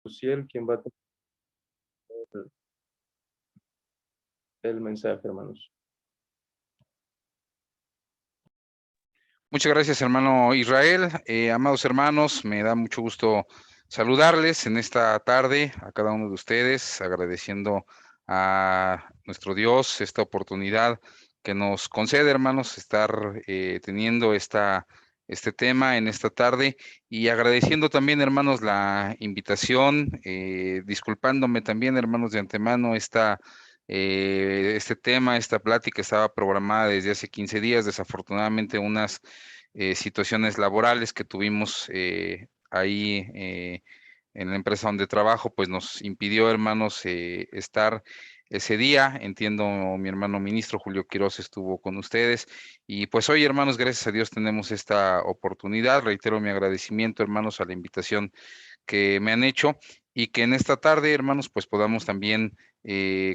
Ciel, quien va a tener el mensaje, hermanos. Muchas gracias, hermano Israel. Amados hermanos, me da mucho gusto saludarles en esta tarde a cada uno de ustedes, agradeciendo a nuestro Dios esta oportunidad que nos concede, hermanos, estar teniendo este tema en esta tarde y agradeciendo también, hermanos, la invitación, disculpándome también, hermanos, de antemano este tema, esta plática estaba programada desde hace 15 días, desafortunadamente unas situaciones laborales que tuvimos ahí en la empresa donde trabajo, pues nos impidió, hermanos, estar ese día. Entiendo, mi hermano ministro Julio Quiroz estuvo con ustedes y pues hoy, hermanos, gracias a Dios tenemos esta oportunidad. Reitero mi agradecimiento, hermanos, a la invitación que me han hecho y que en esta tarde, hermanos, pues podamos también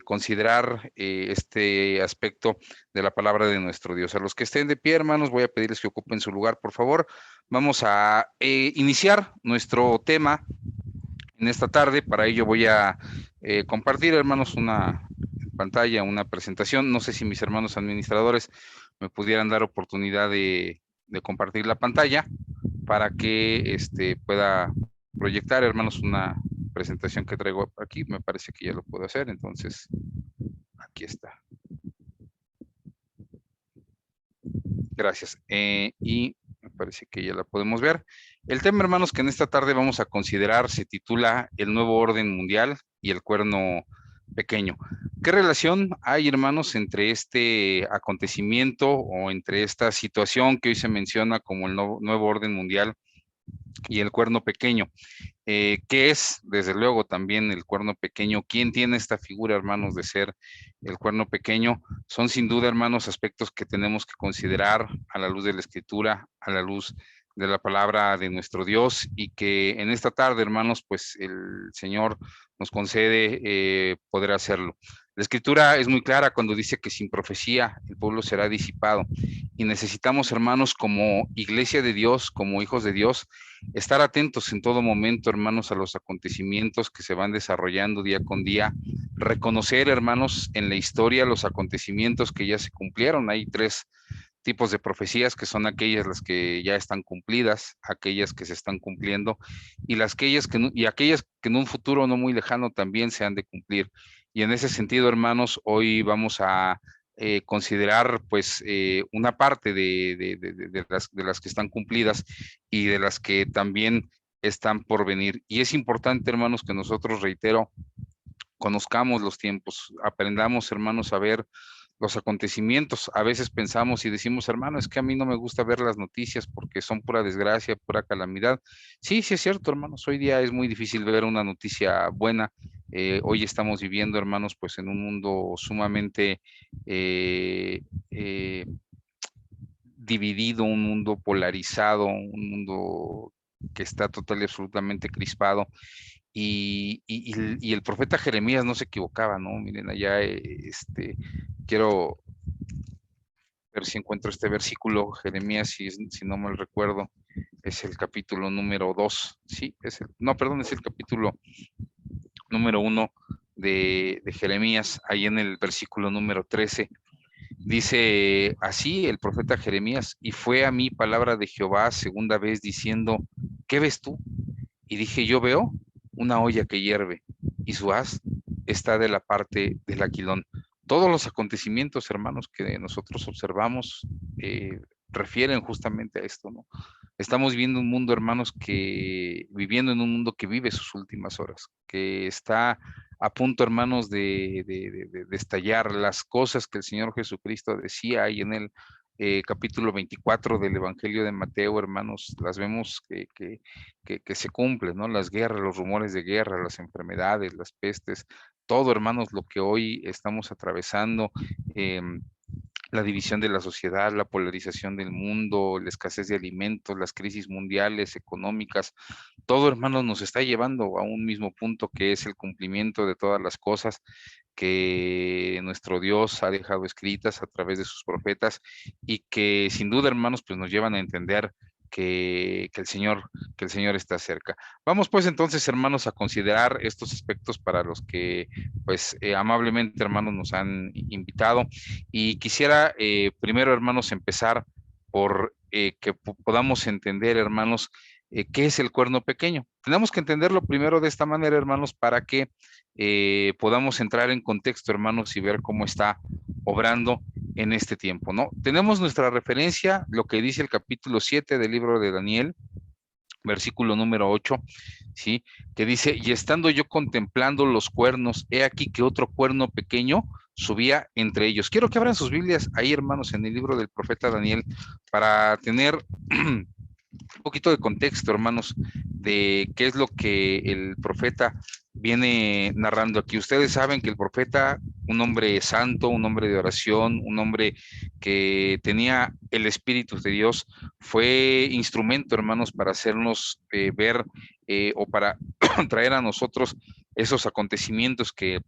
considerar este aspecto de la palabra de nuestro Dios. A los que estén de pie, hermanos, voy a pedirles que ocupen su lugar, por favor. Vamos a iniciar nuestro tema en esta tarde. Para ello voy a compartir, hermanos, una pantalla, una presentación. No sé si mis hermanos administradores me pudieran dar oportunidad de compartir la pantalla para que pueda proyectar, hermanos, una presentación que traigo aquí. Me parece que ya lo puedo hacer, entonces aquí está. Gracias. Y me parece que ya la podemos ver. El tema, hermanos, que en esta tarde vamos a considerar se titula El nuevo orden mundial y el cuerno pequeño. ¿Qué relación hay, hermanos, entre este acontecimiento o entre esta situación que hoy se menciona como el nuevo orden mundial y el cuerno pequeño? ¿Qué es, desde luego, también el cuerno pequeño? ¿Quién tiene esta figura, hermanos, de ser el cuerno pequeño? Son sin duda, hermanos, aspectos que tenemos que considerar a la luz de la Escritura, a la luz de la palabra de nuestro Dios, y que en esta tarde, hermanos, pues el Señor nos concede poder hacerlo. La Escritura es muy clara cuando dice que sin profecía el pueblo será disipado, y necesitamos, hermanos, como iglesia de Dios, como hijos de Dios, estar atentos en todo momento, hermanos, a los acontecimientos que se van desarrollando día con día, reconocer, hermanos, en la historia los acontecimientos que ya se cumplieron. Hay tres tipos de profecías, que son aquellas las que ya están cumplidas, aquellas que se están cumpliendo y aquellas que en un futuro no muy lejano también se han de cumplir. Y en ese sentido, hermanos, hoy vamos a considerar pues una parte de las que están cumplidas y de las que también están por venir. Y es importante, hermanos, que nosotros, reitero, conozcamos los tiempos, aprendamos, hermanos, a ver los acontecimientos. A veces pensamos y decimos, hermano, es que a mí no me gusta ver las noticias porque son pura desgracia, pura calamidad. Sí, sí es cierto, hermanos, hoy día es muy difícil ver una noticia buena. Hoy estamos viviendo, hermanos, pues en un mundo sumamente dividido, un mundo polarizado, un mundo que está total y absolutamente crispado. Y el profeta Jeremías no se equivocaba, ¿no? Miren, allá quiero ver si encuentro este versículo, Jeremías, si no mal recuerdo, es el capítulo número 2, sí, no, perdón, es el capítulo número 1 de Jeremías, ahí en el versículo número 13. Dice así el profeta Jeremías: y fue a mí palabra de Jehová segunda vez diciendo, ¿qué ves tú? Y dije, yo veo una olla que hierve y su haz está de la parte del aquilón. Todos los acontecimientos, hermanos, que nosotros observamos refieren justamente a esto, ¿no? Estamos viviendo un mundo, hermanos, viviendo en un mundo que vive sus últimas horas, que está a punto, hermanos, de estallar. Las cosas que el Señor Jesucristo decía ahí en el capítulo 24 del Evangelio de Mateo, hermanos, las vemos que se cumplen, ¿no? Las guerras, los rumores de guerra, las enfermedades, las pestes, todo, hermanos, lo que hoy estamos atravesando, la división de la sociedad, la polarización del mundo, la escasez de alimentos, las crisis mundiales, económicas, todo, hermanos, nos está llevando a un mismo punto, que es el cumplimiento de todas las cosas que nuestro Dios ha dejado escritas a través de sus profetas y que sin duda, hermanos, pues nos llevan a entender que el Señor está cerca. Vamos pues entonces, hermanos, a considerar estos aspectos para los que, pues, amablemente, hermanos, nos han invitado. Y quisiera, primero, hermanos, empezar por que podamos entender, hermanos, qué es el cuerno pequeño. Tenemos que entenderlo primero de esta manera, hermanos, para que podamos entrar en contexto, hermanos, y ver cómo está obrando en este tiempo, ¿no? Tenemos nuestra referencia, lo que dice el capítulo 7 del libro de Daniel, versículo número 8, ¿sí? Que dice, y estando yo contemplando los cuernos, he aquí que otro cuerno pequeño subía entre ellos. Quiero que abran sus Biblias ahí, hermanos, en el libro del profeta Daniel, para tener un poquito de contexto, hermanos, de qué es lo que el profeta viene narrando aquí. Ustedes saben que el profeta, un hombre santo, un hombre de oración, un hombre que tenía el Espíritu de Dios, fue instrumento, hermanos, para hacernos ver o para traer a nosotros esos acontecimientos que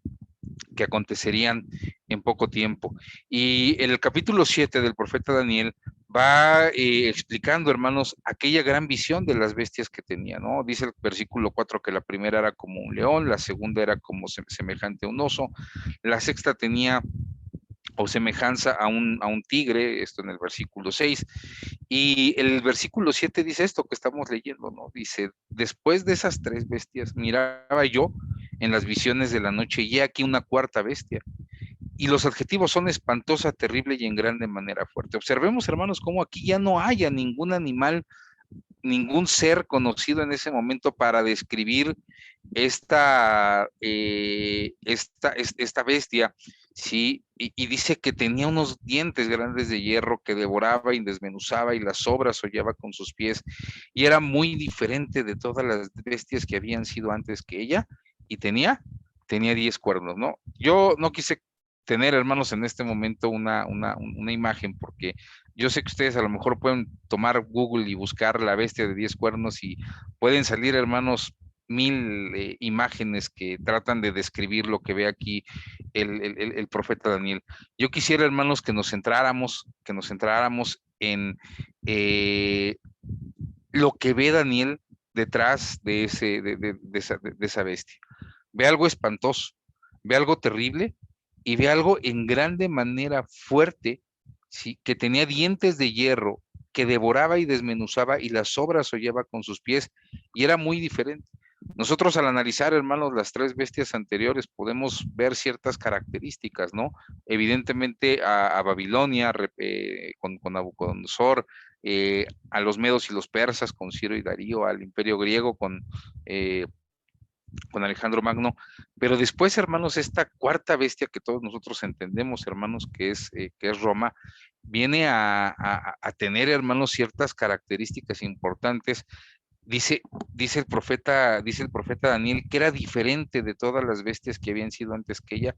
acontecerían en poco tiempo. Y en el capítulo 7 del profeta Daniel va explicando, hermanos, aquella gran visión de las bestias que tenía, ¿no? Dice el versículo 4 que la primera era como un león, la segunda era como semejante a un oso, la sexta tenía o semejanza a un tigre, esto en el versículo 6, y el versículo 7 dice esto que estamos leyendo, ¿no? Dice, después de esas tres bestias, miraba yo en las visiones de la noche y he aquí una cuarta bestia. Y los adjetivos son espantosa, terrible y en grande manera fuerte. Observemos, hermanos, cómo aquí ya no haya ningún animal, ningún ser conocido en ese momento para describir esta bestia, ¿sí? Y dice que tenía unos dientes grandes de hierro que devoraba y desmenuzaba y las sobras hollaba con sus pies y era muy diferente de todas las bestias que habían sido antes que ella y tenía 10 cuernos, ¿no? Yo no quise tener, hermanos, en este momento una imagen porque yo sé que ustedes a lo mejor pueden tomar Google y buscar la bestia de 10 cuernos y pueden salir, hermanos, 1000 imágenes que tratan de describir lo que ve aquí el profeta Daniel. Yo quisiera, hermanos, que nos centráramos en lo que ve Daniel detrás de esa bestia. Ve algo espantoso, ve algo terrible y ve algo en grande manera fuerte, ¿sí? Que tenía dientes de hierro, que devoraba y desmenuzaba y las sobras hollaba con sus pies y era muy diferente. Nosotros al analizar, hermanos, las tres bestias anteriores podemos ver ciertas características, ¿no? Evidentemente a Babilonia con Nabucodonosor, a los medos y los persas con Ciro y Darío, al imperio griego con Alejandro Magno, pero después, hermanos, esta cuarta bestia que todos nosotros entendemos, hermanos, que es Roma, viene a tener, hermanos, ciertas características importantes. Dice el profeta Daniel que era diferente de todas las bestias que habían sido antes que ella,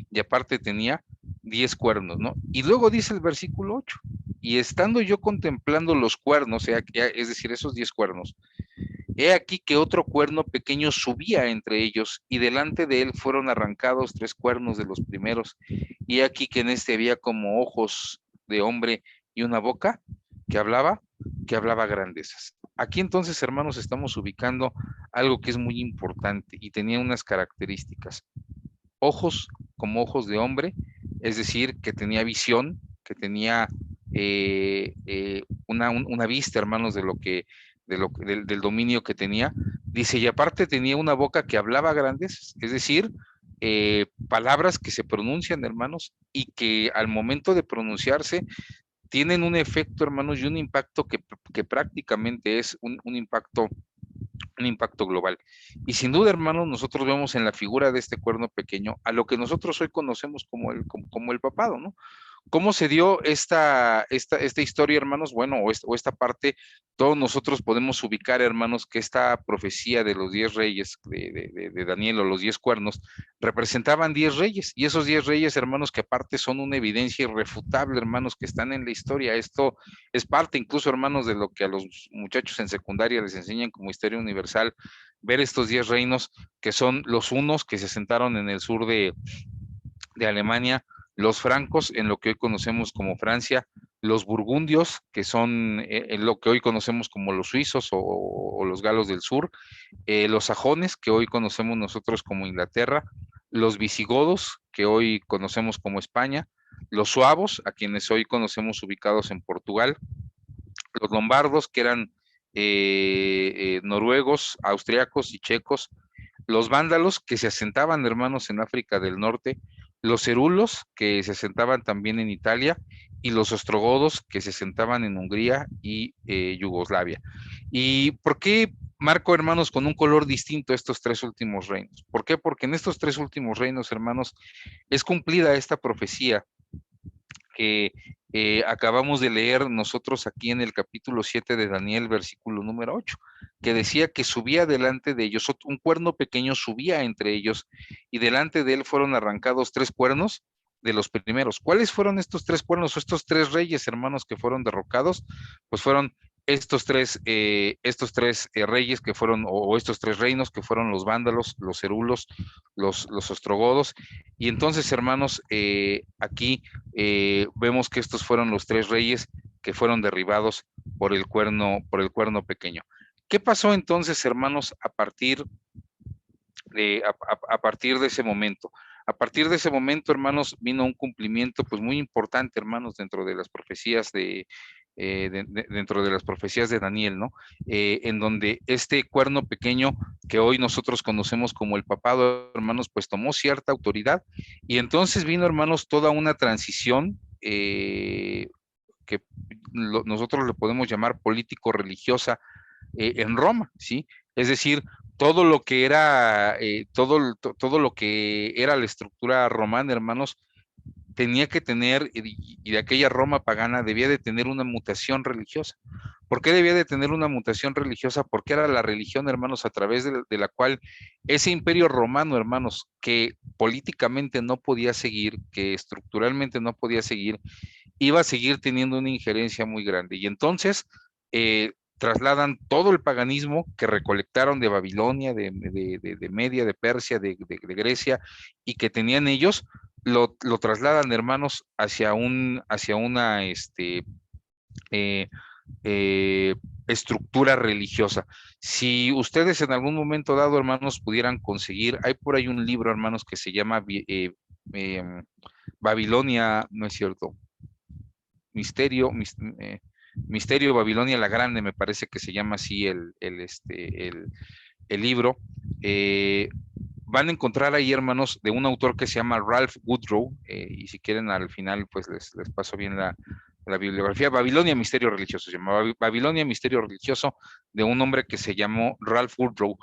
y aparte tenía 10 cuernos, ¿no? Y luego dice el versículo 8, y estando yo contemplando los cuernos, es decir, esos 10 cuernos, he aquí que otro cuerno pequeño subía entre ellos, y delante de él fueron arrancados 3 cuernos de los primeros, y aquí que en este había como ojos de hombre y una boca que hablaba grandezas. Aquí entonces, hermanos, estamos ubicando algo que es muy importante y tenía unas características. Ojos como ojos de hombre, es decir, que tenía visión, que tenía una vista, hermanos, del dominio que tenía. Dice, y aparte tenía una boca que hablaba grandes, es decir, palabras que se pronuncian, hermanos, y que al momento de pronunciarse tienen un efecto, hermanos, y un impacto que prácticamente es un impacto global. Y sin duda, hermanos, nosotros vemos en la figura de este cuerno pequeño a lo que nosotros hoy conocemos como el papado, ¿no? ¿Cómo se dio esta historia, hermanos? Bueno, o esta parte, todos nosotros podemos ubicar, hermanos, que esta profecía de los 10 reyes de Daniel o los 10 cuernos representaban 10 reyes, y esos 10 reyes, hermanos, que aparte son una evidencia irrefutable, hermanos, que están en la historia. Esto es parte incluso, hermanos, de lo que a los muchachos en secundaria les enseñan como historia universal, ver estos 10 reinos que son los hunos que se sentaron en el sur de Alemania, los francos en lo que hoy conocemos como Francia, los burgundios, que son lo que hoy conocemos como los suizos o los galos del sur, los sajones, que hoy conocemos nosotros como Inglaterra, los visigodos, que hoy conocemos como España, los suavos, a quienes hoy conocemos ubicados en Portugal, los lombardos, que eran noruegos, austriacos y checos, los vándalos, que se asentaban, hermanos, en África del Norte, los herulos, que se asentaban también en Italia, y los ostrogodos, que se asentaban en Hungría y Yugoslavia. ¿Y por qué marco, hermanos, con un color distinto estos tres últimos reinos? ¿Por qué? Porque en estos tres últimos reinos, hermanos, es cumplida esta profecía que acabamos de leer nosotros aquí en el capítulo 7 de Daniel, versículo número 8, que decía que subía delante de ellos, un cuerno pequeño subía entre ellos, y delante de él fueron arrancados tres cuernos de los primeros. ¿Cuáles fueron estos tres cuernos o estos tres reyes, hermanos, que fueron derrocados? Pues fueron estos tres reyes que fueron, o estos tres reinos que fueron los vándalos, los herulos, los ostrogodos. Y entonces, hermanos, aquí vemos que estos fueron los tres reyes que fueron derribados por el cuerno pequeño. ¿Qué pasó entonces, hermanos, a partir de ese momento? A partir de ese momento, hermanos, vino un cumplimiento pues muy importante, hermanos, dentro de las profecías dentro de las profecías de Daniel, ¿no? En donde este cuerno pequeño que hoy nosotros conocemos como el papado, hermanos, pues tomó cierta autoridad, y entonces vino, hermanos, toda una transición que nosotros le podemos llamar político-religiosa en Roma, ¿sí? Es decir, todo lo que era, todo lo que era la estructura romana, hermanos, tenía que tener, y de aquella Roma pagana debía de tener una mutación religiosa. ¿Por qué debía de tener una mutación religiosa? Porque era la religión, hermanos, a través de la cual ese imperio romano, hermanos, que políticamente no podía seguir, que estructuralmente no podía seguir, iba a seguir teniendo una injerencia muy grande. Y entonces trasladan todo el paganismo que recolectaron de Babilonia, de Media, de Persia, de Grecia, y que tenían ellos, lo trasladan, hermanos, hacia una eh, estructura religiosa. Si ustedes en algún momento dado, hermanos, pudieran conseguir, hay por ahí un libro, hermanos, que se llama Babilonia, no es cierto, Misterio Babilonia la Grande, me parece que se llama así el libro. Van a encontrar ahí, hermanos, de un autor que se llama Ralph Woodrow, y si quieren al final, pues les paso bien la bibliografía. Babilonia, Misterio Religioso, se llama Babilonia, Misterio Religioso, de un hombre que se llamó Ralph Woodrow.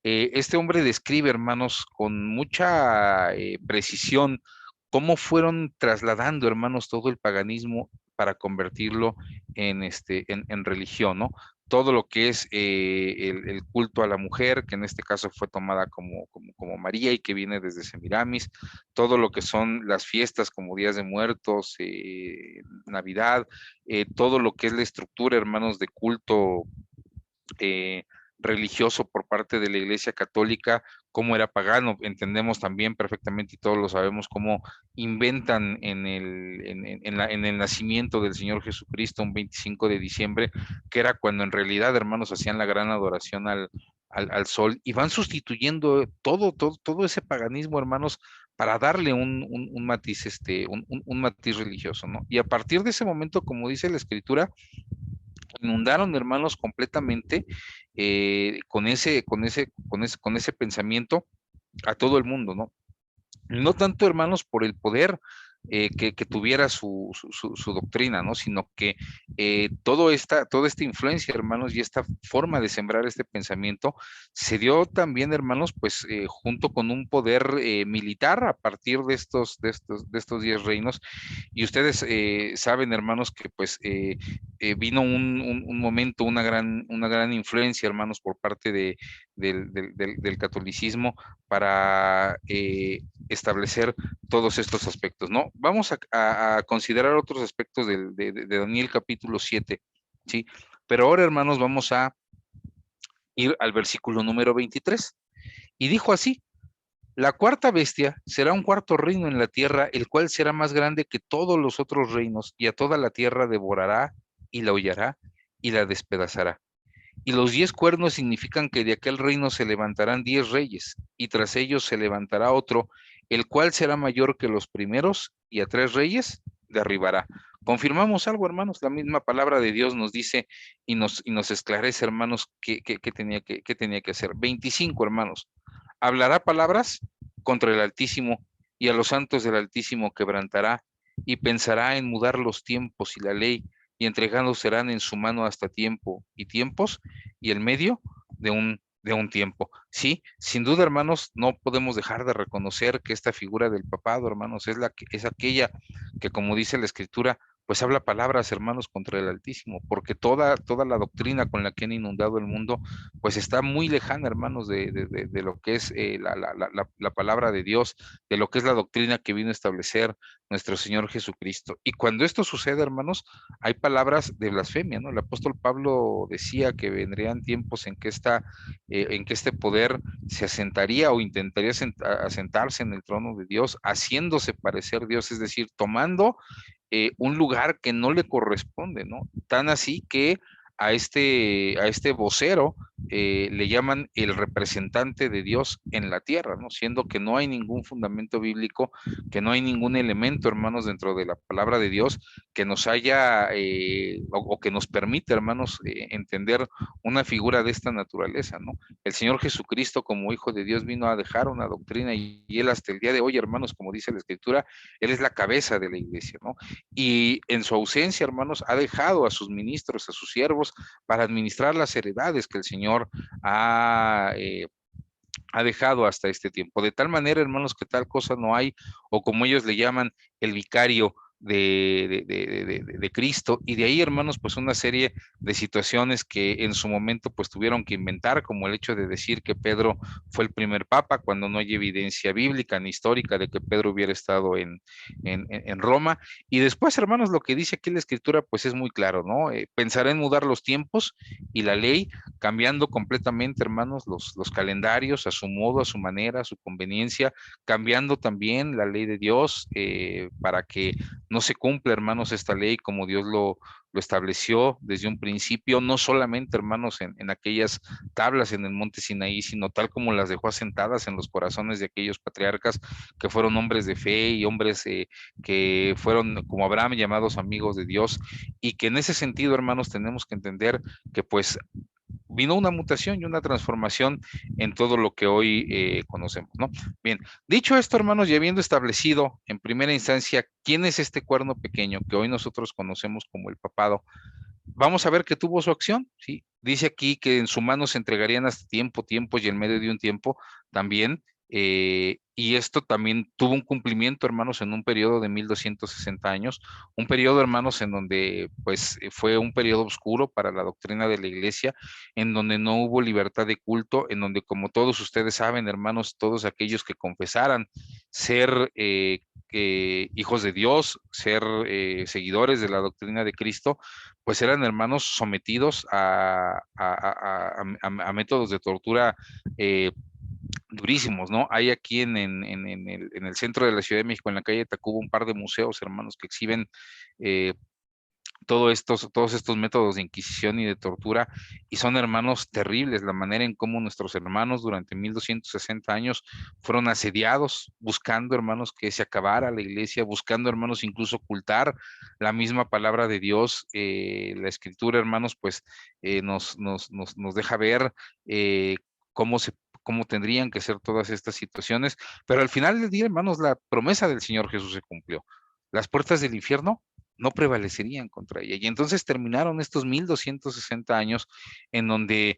Este hombre describe, hermanos, con mucha precisión cómo fueron trasladando, hermanos, todo el paganismo para convertirlo en religión, ¿no? Todo lo que es el culto a la mujer, que en este caso fue tomada como María y que viene desde Semiramis, todo lo que son las fiestas como Días de Muertos, Navidad, todo lo que es la estructura, hermanos, de culto religioso por parte de la Iglesia Católica, cómo era pagano. Entendemos también perfectamente y todos lo sabemos cómo inventan en el nacimiento del Señor Jesucristo un 25 de diciembre, que era cuando en realidad, hermanos, hacían la gran adoración al sol, y van sustituyendo todo ese paganismo, hermanos, para darle un matiz, un matiz religioso, ¿no? Y a partir de ese momento, como dice la Escritura, inundaron, hermanos, completamente con ese pensamiento a todo el mundo, ¿no? No tanto, hermanos, por el poder que tuviera su doctrina, ¿no? Sino que toda esta influencia, hermanos, y esta forma de sembrar este pensamiento se dio también, hermanos, pues junto con un poder militar a partir de estos 10 reinos. Y ustedes saben, hermanos, que pues vino un momento, una gran influencia, hermanos, por parte del catolicismo para establecer todos estos aspectos, ¿no? Vamos a considerar otros aspectos de Daniel capítulo 7, ¿sí? Pero ahora, hermanos, vamos a ir al versículo número 23. Y dijo así: La cuarta bestia será un cuarto reino en la tierra, el cual será más grande que todos los otros reinos, y a toda la tierra devorará y la hollará y la despedazará. Y los 10 cuernos significan que de aquel reino se levantarán 10 reyes, y tras ellos se levantará otro, el cual será mayor que los primeros, y a 3 reyes derribará. Confirmamos algo, hermanos, la misma palabra de Dios nos dice y nos esclarece, hermanos, qué tenía que hacer. 25, hermanos. Hablará palabras contra el Altísimo, y a los santos del Altísimo quebrantará, y pensará en mudar los tiempos y la ley, y entregados serán en su mano hasta tiempo y tiempos, y el medio de un tiempo. Sí, sin duda, hermanos, no podemos dejar de reconocer que esta figura del papado, hermanos, es aquella que, como dice la Escritura, pues habla palabras, hermanos, contra el Altísimo, porque toda la doctrina con la que han inundado el mundo, pues está muy lejana, hermanos, de lo que es la palabra de Dios, de lo que es la doctrina que vino a establecer nuestro Señor Jesucristo. Y cuando esto sucede, hermanos, hay palabras de blasfemia, ¿no? El apóstol Pablo decía que vendrían tiempos en que este poder se asentaría o intentaría asentarse en el trono de Dios, haciéndose parecer Dios, es decir, tomando un lugar que no le corresponde, ¿no? Tan así que a este vocero le llaman el representante de Dios en la tierra, ¿no? Siendo que no hay ningún fundamento bíblico, que no hay ningún elemento, hermanos, dentro de la palabra de Dios que nos haya o que nos permita, hermanos, entender una figura de esta naturaleza, ¿no? El Señor Jesucristo como Hijo de Dios vino a dejar una doctrina y Él hasta el día de hoy, hermanos, como dice la Escritura, Él es la cabeza de la iglesia, ¿no? Y en su ausencia, hermanos, ha dejado a sus ministros, a sus siervos, para administrar las heredades que el Señor ha dejado hasta este tiempo. De tal manera, hermanos, que tal cosa no hay, o como ellos le llaman, el vicario de Cristo. Y de ahí, hermanos, pues una serie de situaciones que en su momento pues tuvieron que inventar, como el hecho de decir que Pedro fue el primer papa, cuando no hay evidencia bíblica ni histórica de que Pedro hubiera estado en Roma. Y después, hermanos, lo que dice aquí la Escritura pues es muy claro, ¿no? Pensará en mudar los tiempos y la ley, cambiando completamente, hermanos, los calendarios a su modo, a su manera, a su conveniencia, cambiando también la ley de Dios para que no se cumpla, hermanos, esta ley como Dios lo estableció desde un principio, no solamente, hermanos, en aquellas tablas en el monte Sinaí, sino tal como las dejó asentadas en los corazones de aquellos patriarcas que fueron hombres de fe y hombres que fueron, como Abraham, llamados amigos de Dios, y que en ese sentido, hermanos, tenemos que entender que pues vino una mutación y una transformación en todo lo que hoy conocemos, ¿no? Bien, dicho esto, hermanos, y habiendo establecido en primera instancia quién es este cuerno pequeño que hoy nosotros conocemos como el papado, vamos a ver que tuvo su acción, ¿sí? Dice aquí que en su mano se entregarían hasta tiempos y en medio de un tiempo también, y esto también tuvo un cumplimiento, hermanos, en un periodo de 1260 años, un periodo, hermanos, en donde pues fue un periodo oscuro para la doctrina de la iglesia, en donde no hubo libertad de culto, en donde, como todos ustedes saben, hermanos, todos aquellos que confesaran ser hijos de Dios, ser seguidores de la doctrina de Cristo, pues eran hermanos sometidos a métodos de tortura durísimos, ¿no? Hay aquí en el centro de la Ciudad de México, en la calle de Tacuba, un par de museos, hermanos, que exhiben eh, todos estos métodos de inquisición y de tortura, y son, hermanos, terribles la manera en cómo nuestros hermanos durante 1260 años fueron asediados, buscando, hermanos, que se acabara la iglesia, buscando, hermanos, incluso ocultar la misma palabra de Dios. La Escritura, hermanos, pues nos deja ver cómo cómo tendrían que ser todas estas situaciones, pero al final del día, hermanos, la promesa del Señor Jesús se cumplió. Las puertas del infierno no prevalecerían contra ella. Y entonces terminaron estos 1260 años en donde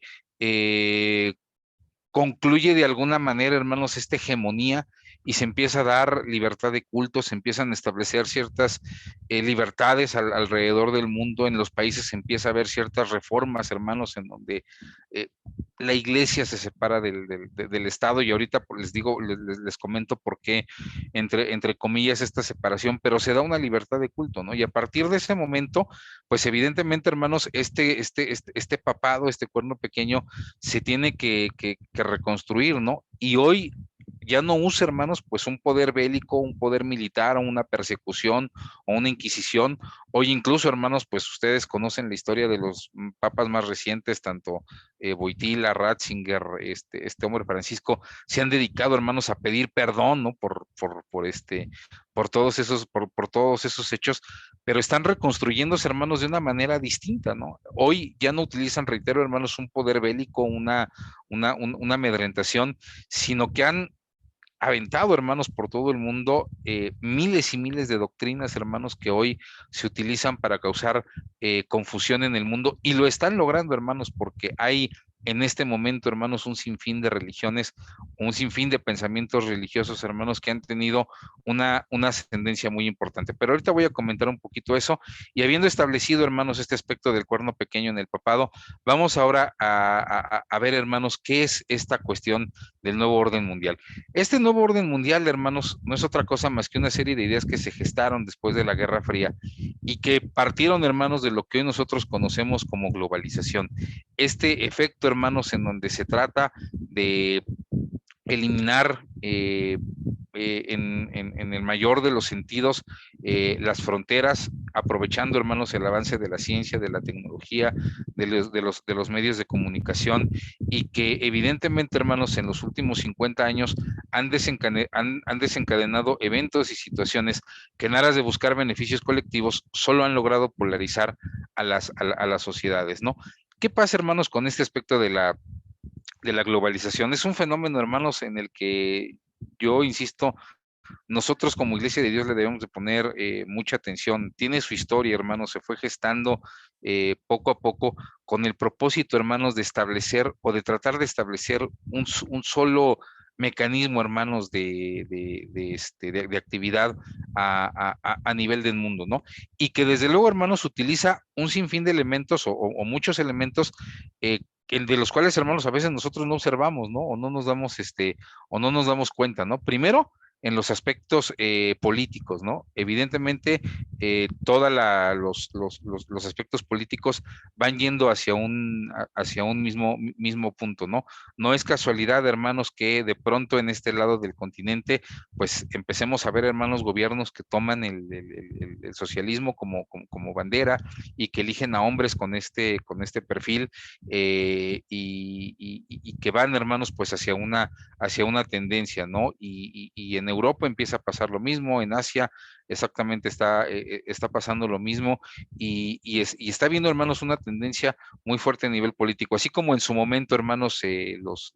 concluye de alguna manera, hermanos, esta hegemonía y se empieza a dar libertad de culto, se empiezan a establecer ciertas libertades alrededor del mundo, en los países se empieza a ver ciertas reformas, hermanos, en donde eh, la iglesia se separa del Estado, y ahorita pues, les digo, les comento por qué, entre comillas, esta separación, pero se da una libertad de culto, ¿no? Y a partir de ese momento, pues evidentemente, hermanos, este papado, este cuerno pequeño, se tiene que reconstruir, ¿no? Y hoy ya no use, hermanos, pues un poder bélico, un poder militar, o una persecución, o una inquisición. Hoy incluso, hermanos, pues ustedes conocen la historia de los papas más recientes, tanto Wojtyla, Ratzinger, este hombre Francisco, se han dedicado, hermanos, a pedir perdón, ¿no? Por todos esos hechos, pero están reconstruyéndose, hermanos, de una manera distinta, ¿no? Hoy ya no utilizan, reitero, hermanos, un poder bélico, una amedrentación, sino que han aventado, hermanos, por todo el mundo, miles y miles de doctrinas, hermanos, que hoy se utilizan para causar confusión en el mundo, y lo están logrando, hermanos, porque hay en este momento, hermanos, un sinfín de religiones, un sinfín de pensamientos religiosos, hermanos, que han tenido una ascendencia muy importante. Pero ahorita voy a comentar un poquito eso, y habiendo establecido, hermanos, este aspecto del cuerno pequeño en el papado, vamos ahora a ver, hermanos, qué es esta cuestión del nuevo orden mundial. Este nuevo orden mundial, hermanos, no es otra cosa más que una serie de ideas que se gestaron después de la Guerra Fría y que partieron, hermanos, de lo que hoy nosotros conocemos como globalización. Este efecto, hermanos, en donde se trata de eliminar en el mayor de los sentidos las fronteras, aprovechando, hermanos, el avance de la ciencia, de la tecnología, de los medios de comunicación, y que evidentemente, hermanos, en los últimos 50 años han desencadenado eventos y situaciones que en aras de buscar beneficios colectivos solo han logrado polarizar a las sociedades, ¿no? ¿Qué pasa, hermanos, con este aspecto de la globalización? Es un fenómeno, hermanos, en el que yo insisto, nosotros como Iglesia de Dios le debemos de poner mucha atención. Tiene su historia, hermanos, se fue gestando poco a poco con el propósito, hermanos, de establecer o de tratar de establecer un solo mecanismo, hermanos, de actividad a nivel del mundo, ¿no? Y que desde luego, hermanos, utiliza un sinfín de elementos o muchos elementos de los cuales, hermanos, a veces nosotros no observamos, ¿no? O no nos damos cuenta, ¿no? Primero, en los aspectos políticos, ¿no? Evidentemente, todos los aspectos políticos van yendo hacia un mismo punto, ¿no? No es casualidad, hermanos, que de pronto en este lado del continente, pues empecemos a ver, hermanos, gobiernos que toman el socialismo como bandera y que eligen a hombres con este perfil y que van, hermanos, pues hacia una tendencia, ¿no? Y en Europa empieza a pasar lo mismo, en Asia exactamente está pasando lo mismo, y está viendo, hermanos, una tendencia muy fuerte a nivel político, así como en su momento, hermanos, los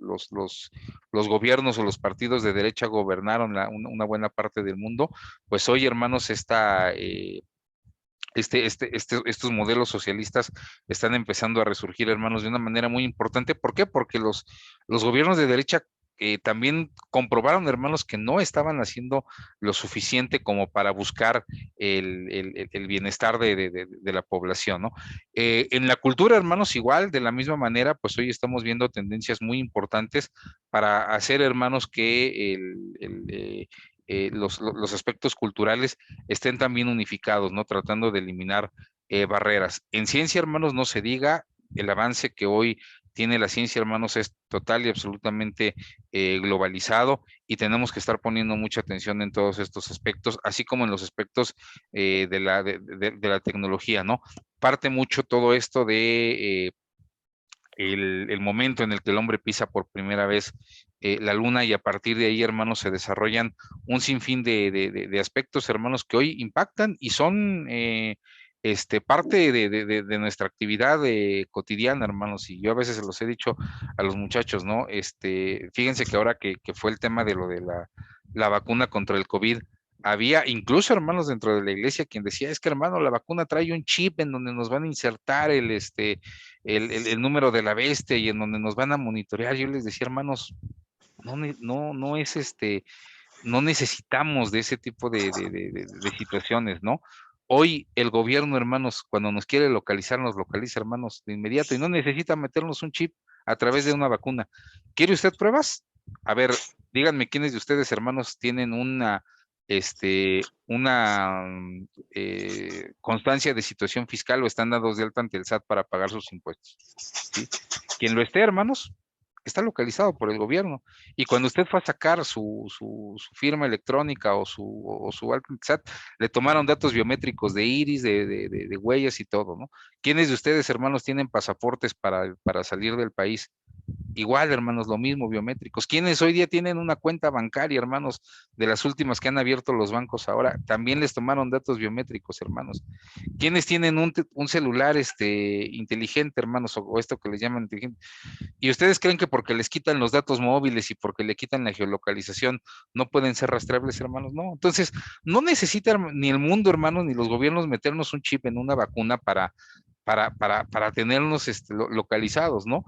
gobiernos o los partidos de derecha gobernaron una buena parte del mundo, pues hoy, hermanos, estos modelos socialistas están empezando a resurgir, hermanos, de una manera muy importante. ¿Por qué? Porque los gobiernos de derecha también comprobaron, hermanos, que no estaban haciendo lo suficiente como para buscar el bienestar de la población, ¿no? En la cultura, hermanos, igual, de la misma manera, pues hoy estamos viendo tendencias muy importantes para hacer, hermanos, que los aspectos culturales estén también unificados, ¿no? Tratando de eliminar barreras. En ciencia, hermanos, no se diga, el avance que hoy tiene la ciencia, hermanos, es total y absolutamente globalizado, y tenemos que estar poniendo mucha atención en todos estos aspectos, así como en los aspectos de la tecnología, ¿no? Parte mucho todo esto de el momento en el que el hombre pisa por primera vez la luna, y a partir de ahí, hermanos, se desarrollan un sinfín de aspectos, hermanos, que hoy impactan y son parte de nuestra actividad cotidiana, hermanos. Y yo a veces se los he dicho a los muchachos, ¿no? Fíjense que ahora que fue el tema de lo de la vacuna contra el COVID, había incluso hermanos dentro de la iglesia quien decía, es que, hermano, la vacuna trae un chip en donde nos van a insertar el número de la bestia y en donde nos van a monitorear. Yo les decía, hermanos, no es no necesitamos de ese tipo de situaciones, ¿no? Hoy el gobierno, hermanos, cuando nos quiere localizar, nos localiza, hermanos, de inmediato, y no necesita meternos un chip a través de una vacuna. ¿Quiere usted pruebas? A ver, díganme quiénes de ustedes, hermanos, tienen una constancia de situación fiscal o están dados de alta ante el SAT para pagar sus impuestos, ¿sí? Quien lo esté, hermanos, está localizado por el gobierno. Y cuando usted fue a sacar su firma electrónica o su AlcSat, le tomaron datos biométricos de iris, de huellas y todo, ¿no? ¿Quiénes de ustedes, hermanos, tienen pasaportes para salir del país? Igual, hermanos, lo mismo, biométricos. ¿Quiénes hoy día tienen una cuenta bancaria, hermanos, de las últimas que han abierto los bancos ahora? También les tomaron datos biométricos, hermanos. ¿Quiénes tienen un celular inteligente, hermanos, o esto que les llaman inteligente? ¿Y ustedes creen que porque les quitan los datos móviles y porque le quitan la geolocalización no pueden ser rastreables, hermanos? No. Entonces, no necesita ni el mundo, hermanos, ni los gobiernos meternos un chip en una vacuna para tenernos localizados, ¿no?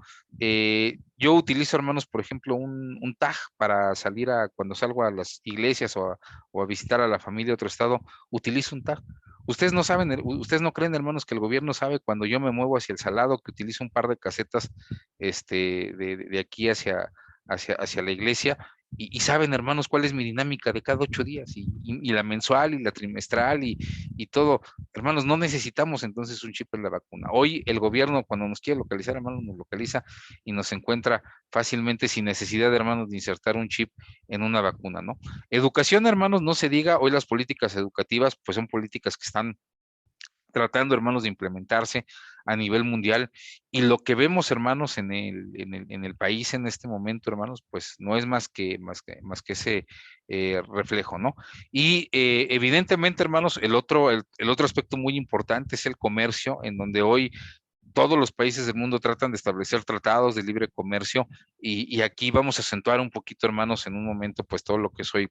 Yo utilizo, hermanos, por ejemplo, un tag para salir cuando salgo a las iglesias o a visitar a la familia de otro estado, utilizo un tag. Ustedes no saben, ustedes no creen, hermanos, que el gobierno sabe cuando yo me muevo hacia el Salado, que utilizo un par de casetas de aquí hacia la iglesia, y saben, hermanos, cuál es mi dinámica de cada 8 días, y la mensual, y la trimestral, y todo. Hermanos, no necesitamos entonces un chip en la vacuna. Hoy el gobierno, cuando nos quiere localizar, hermanos, nos localiza y nos encuentra fácilmente sin necesidad, hermanos, de insertar un chip en una vacuna, ¿no? Educación, hermanos, no se diga, hoy las políticas educativas, pues son políticas que están tratando, hermanos, de implementarse a nivel mundial. Y lo que vemos, hermanos, en el país en este momento, hermanos, pues no es más que ese reflejo, ¿no? Y evidentemente, hermanos, el otro aspecto muy importante es el comercio, en donde hoy todos los países del mundo tratan de establecer tratados de libre comercio, y aquí vamos a acentuar un poquito, hermanos, en un momento, pues todo lo que es hoy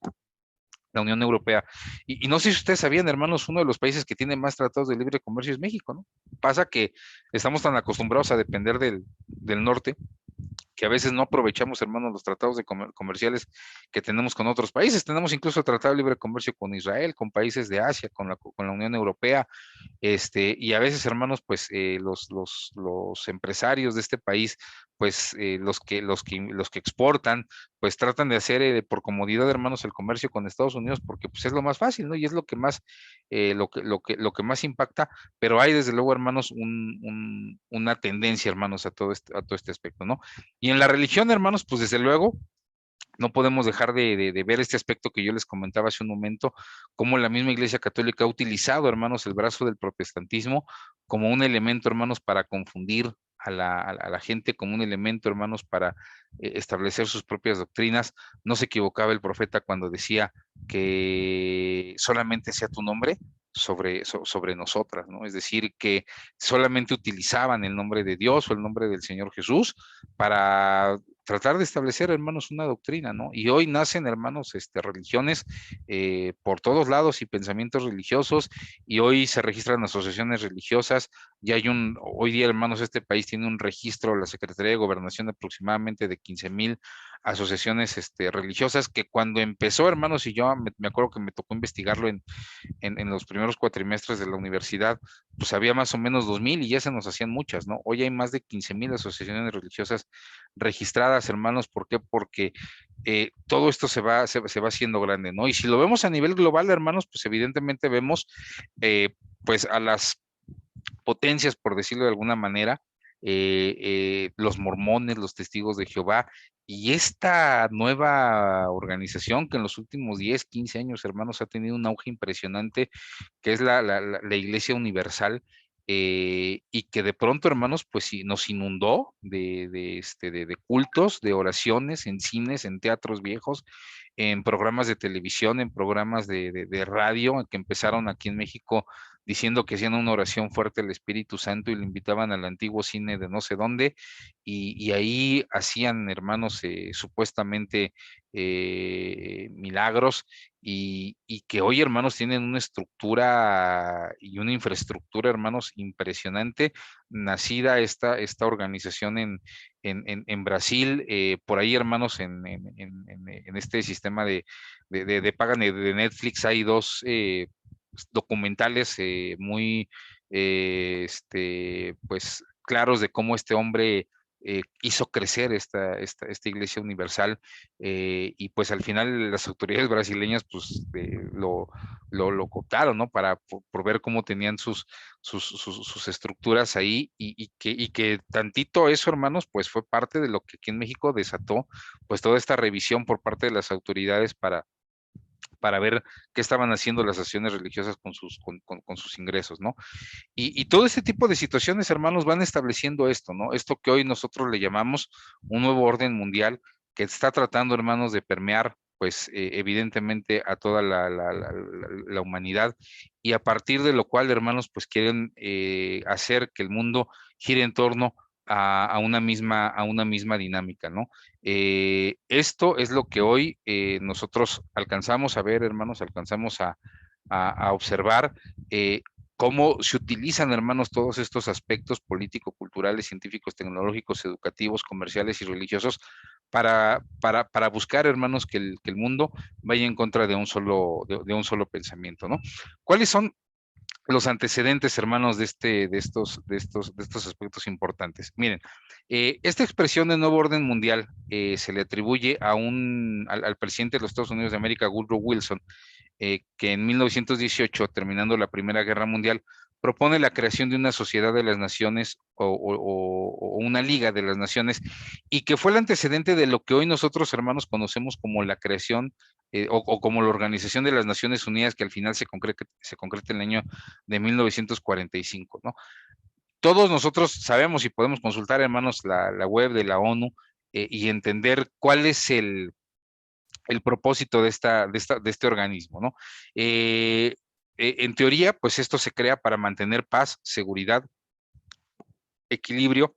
la Unión Europea. Y no sé si ustedes sabían, hermanos, uno de los países que tiene más tratados de libre comercio es México, ¿no? Pasa que estamos tan acostumbrados a depender del norte, que a veces no aprovechamos, hermanos, los tratados comerciales que tenemos con otros países. Tenemos incluso tratado de libre comercio con Israel, con países de Asia, con la Unión Europea, y a veces, hermanos, pues los empresarios de este país, pues los que exportan, pues tratan de hacer por comodidad, hermanos, el comercio con Estados Unidos, porque pues es lo más fácil, ¿no? Y es lo que más, lo que más impacta, pero hay desde luego, hermanos, una tendencia, hermanos, a todo este aspecto, ¿no? Y en la religión, hermanos, pues desde luego, no podemos dejar de ver este aspecto que yo les comentaba hace un momento, cómo la misma Iglesia Católica ha utilizado, hermanos, el brazo del protestantismo como un elemento, hermanos, para confundir a la gente, como un elemento, hermanos, para establecer sus propias doctrinas. No se equivocaba el profeta cuando decía que solamente sea tu nombre sobre nosotras, ¿no? Es decir, que solamente utilizaban el nombre de Dios o el nombre del Señor Jesús para tratar de establecer, hermanos, una doctrina, ¿no? Y hoy nacen, hermanos, religiones por todos lados y pensamientos religiosos, y hoy se registran asociaciones religiosas. Ya hoy día, hermanos, este país tiene un registro, la Secretaría de Gobernación, aproximadamente de 15,000 asociaciones religiosas, que cuando empezó, hermanos, y yo me acuerdo que me tocó investigarlo en los primeros cuatrimestres de la universidad, pues había más o menos 2,000 y ya se nos hacían muchas, ¿no? Hoy hay más de 15,000 asociaciones religiosas registradas, hermanos. ¿Por qué? Porque todo esto se va haciendo grande, ¿no? Y si lo vemos a nivel global, hermanos, pues evidentemente vemos, pues a las potencias, por decirlo de alguna manera, los mormones, los testigos de Jehová, y esta nueva organización que en los últimos 10, 15 años, hermanos, ha tenido un auge impresionante, que es la Iglesia Universal, y que de pronto, hermanos, pues sí, nos inundó de cultos, de oraciones, en cines, en teatros viejos, en programas de televisión, en programas de radio, que empezaron aquí en México diciendo que hacían una oración fuerte al Espíritu Santo y le invitaban al antiguo cine de no sé dónde, y ahí hacían, hermanos, supuestamente milagros, y que hoy, hermanos, tienen una estructura y una infraestructura, hermanos, impresionante, nacida esta organización en Brasil. Por ahí, hermanos, en este sistema de paga de Netflix, hay dos documentales muy, pues, claros de cómo este hombre hizo crecer esta Iglesia Universal, y pues al final las autoridades brasileñas pues lo cooptaron, ¿no? Por ver cómo tenían sus estructuras ahí, y que tantito eso, hermanos, pues fue parte de lo que aquí en México desató pues toda esta revisión por parte de las autoridades para ver qué estaban haciendo las acciones religiosas con sus ingresos, ¿no? Y todo este tipo de situaciones, hermanos, van estableciendo esto, ¿no? Esto que hoy nosotros le llamamos un nuevo orden mundial que está tratando, hermanos, de permear, pues, evidentemente a toda la humanidad, y a partir de lo cual, hermanos, pues quieren hacer que el mundo gire en torno a una misma dinámica, ¿no? Esto es lo que hoy nosotros alcanzamos a ver, hermanos, alcanzamos a observar, cómo se utilizan, hermanos, todos estos aspectos políticos, culturales, científicos, tecnológicos, educativos, comerciales y religiosos para buscar, hermanos, que el mundo vaya en contra de de un solo pensamiento, ¿no? ¿Cuáles son los antecedentes, hermanos, de estos aspectos importantes? Miren, esta expresión de nuevo orden mundial se le atribuye al presidente de los Estados Unidos de América, Woodrow Wilson, que en 1918, terminando la Primera Guerra Mundial, propone la creación de una sociedad de las naciones o una liga de las naciones, y que fue el antecedente de lo que hoy nosotros, hermanos, conocemos como la creación o como la Organización de las Naciones Unidas, que al final se concreta en el año de 1945, ¿no? Todos nosotros sabemos y podemos consultar, hermanos, la web de la ONU, y entender cuál es el propósito de este organismo, ¿no? En teoría, pues esto se crea para mantener paz, seguridad, equilibrio,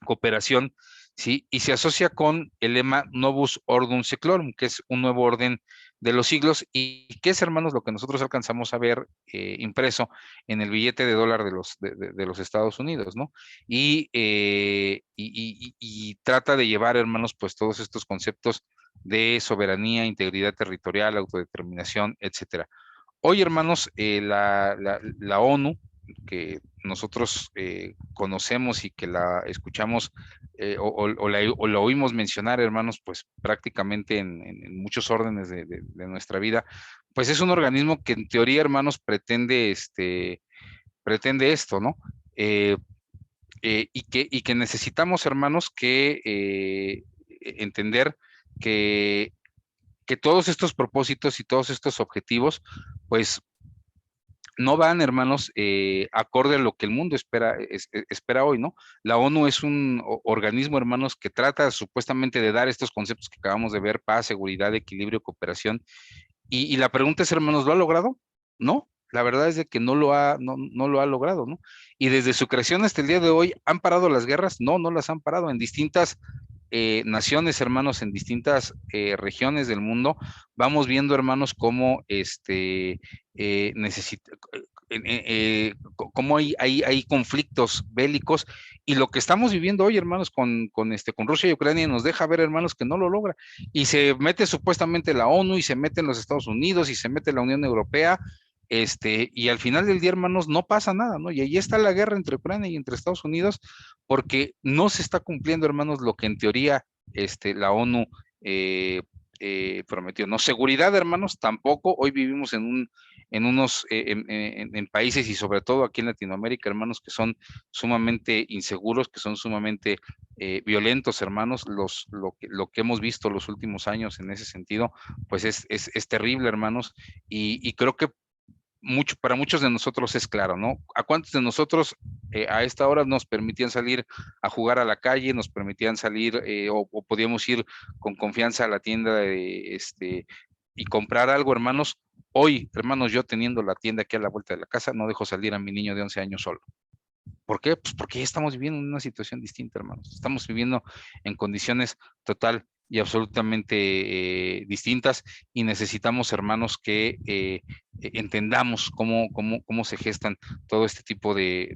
cooperación, ¿sí? Y se asocia con el lema Novus Ordum Seclorum, que es un nuevo orden de los siglos, y que es, hermanos, lo que nosotros alcanzamos a ver impreso en el billete de dólar de los Estados Unidos, ¿no? Y trata de llevar, hermanos, pues todos estos conceptos de soberanía, integridad territorial, autodeterminación, etcétera. Hoy, hermanos, la ONU, que nosotros conocemos y que la escuchamos o la oímos mencionar, hermanos, pues prácticamente en muchos órdenes de nuestra vida, pues es un organismo que en teoría, hermanos, pretende esto, ¿no? Y que necesitamos, hermanos, que entender que que todos estos propósitos y todos estos objetivos, pues no van, hermanos, acorde a lo que el mundo espera hoy, ¿no? La ONU es un organismo, hermanos, que trata supuestamente de dar estos conceptos que acabamos de ver: paz, seguridad, equilibrio, cooperación. Y la pregunta es, hermanos, ¿lo ha logrado? No. La verdad es de que no lo ha logrado, ¿no? Y desde su creación hasta el día de hoy, ¿han parado las guerras? No, no las han parado. En distintas naciones, hermanos, en distintas regiones del mundo, vamos viendo, hermanos, cómo necesita, cómo hay conflictos bélicos, y lo que estamos viviendo hoy, hermanos, con Rusia y Ucrania nos deja ver, hermanos, que no lo logra, y se mete supuestamente la ONU, y se meten los Estados Unidos, y se mete la Unión Europea, y al final del día, hermanos, no pasa nada, ¿no? Y ahí está la guerra entre Ucrania y entre Estados Unidos, porque no se está cumpliendo, hermanos, lo que en teoría la ONU prometió, ¿no? Seguridad, hermanos, tampoco. Hoy vivimos en países, y sobre todo aquí en Latinoamérica, hermanos, que son sumamente inseguros, que son sumamente violentos, hermanos. Lo que hemos visto los últimos años en ese sentido, pues es terrible, hermanos, y creo que para muchos de nosotros es claro, ¿no? ¿A cuántos de nosotros a esta hora nos permitían salir a jugar a la calle, nos permitían salir o podíamos ir con confianza a la tienda y comprar algo, hermanos? Hoy, hermanos, yo teniendo la tienda aquí a la vuelta de la casa, no dejo salir a mi niño de 11 años solo. ¿Por qué? Pues porque ya estamos viviendo en una situación distinta, hermanos. Estamos viviendo en condiciones total y absolutamente distintas, y necesitamos, hermanos, que entendamos cómo se gestan todo este tipo de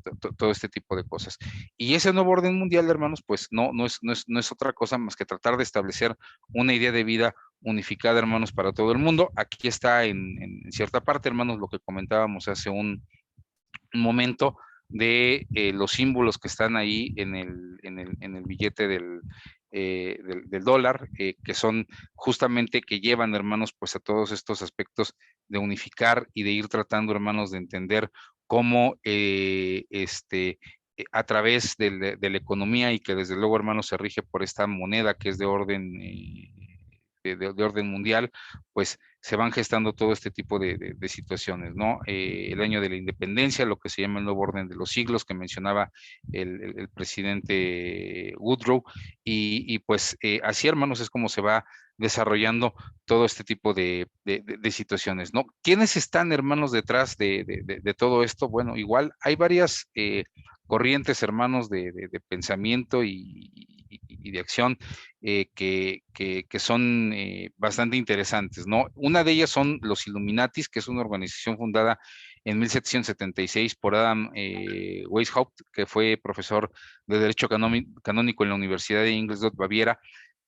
cosas. Y ese nuevo orden mundial, hermanos, pues no es otra cosa más que tratar de establecer una idea de vida unificada, hermanos, para todo el mundo. Aquí está en cierta parte, hermanos, lo que comentábamos hace un momento. de los símbolos que están ahí en el billete del dólar, que son justamente que llevan, hermanos, pues a todos estos aspectos de unificar y de ir tratando, hermanos, de entender cómo a través de la economía y que desde luego, hermanos, se rige por esta moneda que es de orden de orden mundial, pues se van gestando todo este tipo de situaciones, ¿no? El año de la independencia, lo que se llama el nuevo orden de los siglos, que mencionaba el presidente Woodrow, y pues así, hermanos, es como se va desarrollando todo este tipo de situaciones, ¿no? ¿Quiénes están, hermanos, detrás de todo esto? Bueno, igual hay varias corrientes, hermanos, de pensamiento y de acción que son bastante interesantes, ¿no? Una de ellas son los Illuminatis, que es una organización fundada en 1776 por Adam Weishaupt, que fue profesor de Derecho Canónico en la Universidad de Ingolstadt, Baviera,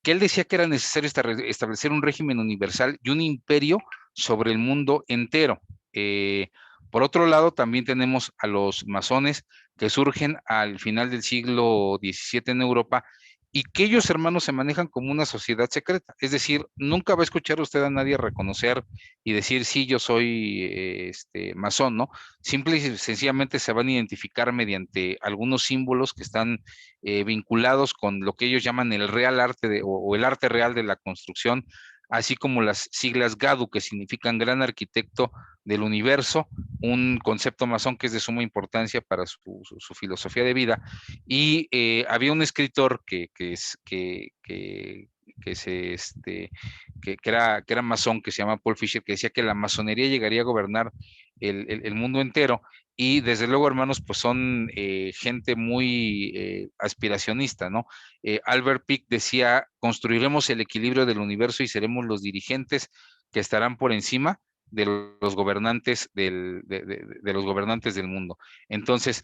que él decía que era necesario establecer un régimen universal y un imperio sobre el mundo entero. Por otro lado, también tenemos a los masones que surgen al final del siglo XVII en Europa y que ellos, hermanos, se manejan como una sociedad secreta. Es decir, nunca va a escuchar usted a nadie reconocer y decir, sí, yo soy masón, ¿no? Simple y sencillamente se van a identificar mediante algunos símbolos que están vinculados con lo que ellos llaman el real arte o el arte real de la construcción, así como las siglas GADU, que significan Gran Arquitecto del Universo, un concepto masón que es de suma importancia para su filosofía de vida. Y había un escritor que era masón, que se llama Paul Fisher, que decía que la masonería llegaría a gobernar el mundo entero. Y desde luego, hermanos, pues son gente muy aspiracionista, ¿no? Albert Pike decía, construiremos el equilibrio del universo y seremos los dirigentes que estarán por encima de los gobernantes de los gobernantes del mundo. Entonces,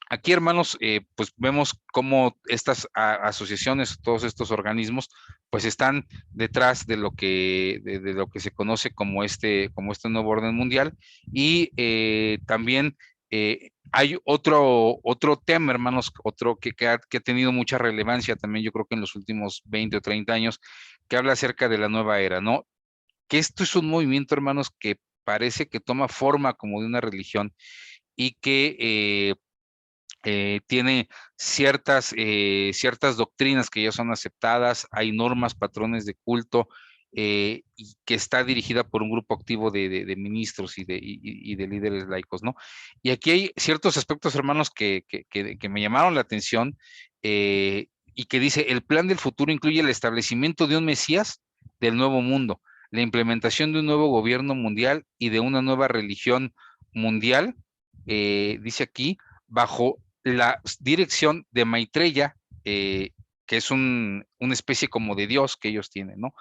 aquí, hermanos, pues vemos cómo estas asociaciones, todos estos organismos, pues están detrás de lo que se conoce como como este nuevo orden mundial. Y también hay otro tema, hermanos, otro que ha tenido mucha relevancia también, yo creo que en los últimos 20 o 30 años, que habla acerca de la nueva era, ¿no? Que esto es un movimiento, hermanos, que parece que toma forma como de una religión y que tiene ciertas doctrinas que ya son aceptadas, hay normas, patrones de culto, y que está dirigida por un grupo activo de ministros y de líderes laicos, ¿no? Y aquí hay ciertos aspectos, hermanos, que me llamaron la atención, y que dice, el plan del futuro incluye el establecimiento de un Mesías del nuevo mundo, la implementación de un nuevo gobierno mundial y de una nueva religión mundial, dice aquí, bajo la dirección de Maitreya, que es una especie como de Dios que ellos tienen, ¿no?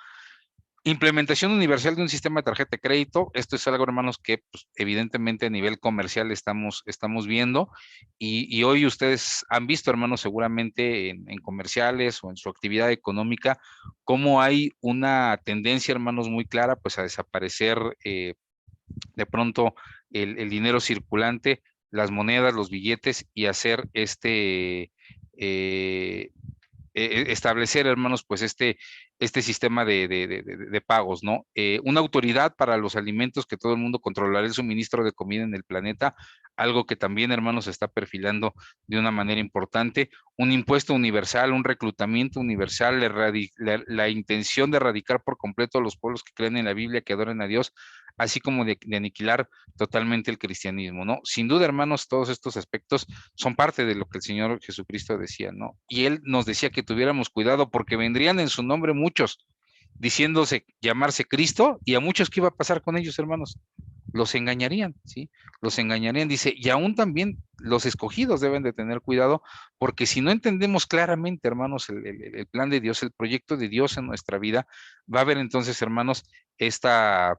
Implementación universal de un sistema de tarjeta de crédito. Esto es algo, hermanos, que pues, evidentemente a nivel comercial estamos viendo y hoy ustedes han visto, hermanos, seguramente en comerciales o en su actividad económica, cómo hay una tendencia, hermanos, muy clara, pues a desaparecer de pronto el dinero circulante, las monedas, los billetes y hacer establecer, hermanos, pues este sistema de pagos, ¿no? Una autoridad para los alimentos, que todo el mundo controlará el suministro de comida en el planeta, algo que también, hermanos, se está perfilando de una manera importante, un impuesto universal, un reclutamiento universal, la intención de erradicar por completo a los pueblos que creen en la Biblia, que adoran a Dios, así como de aniquilar totalmente el cristianismo, ¿no? Sin duda, hermanos, todos estos aspectos son parte de lo que el Señor Jesucristo decía, ¿no? Y Él nos decía que tuviéramos cuidado porque vendrían en su nombre muchos, diciéndose llamarse Cristo, y a muchos, ¿qué iba a pasar con ellos, hermanos? Los engañarían, ¿sí? Los engañarían, dice, y aún también los escogidos deben de tener cuidado, porque si no entendemos claramente, hermanos, el plan de Dios, el proyecto de Dios en nuestra vida, va a haber entonces, hermanos, esta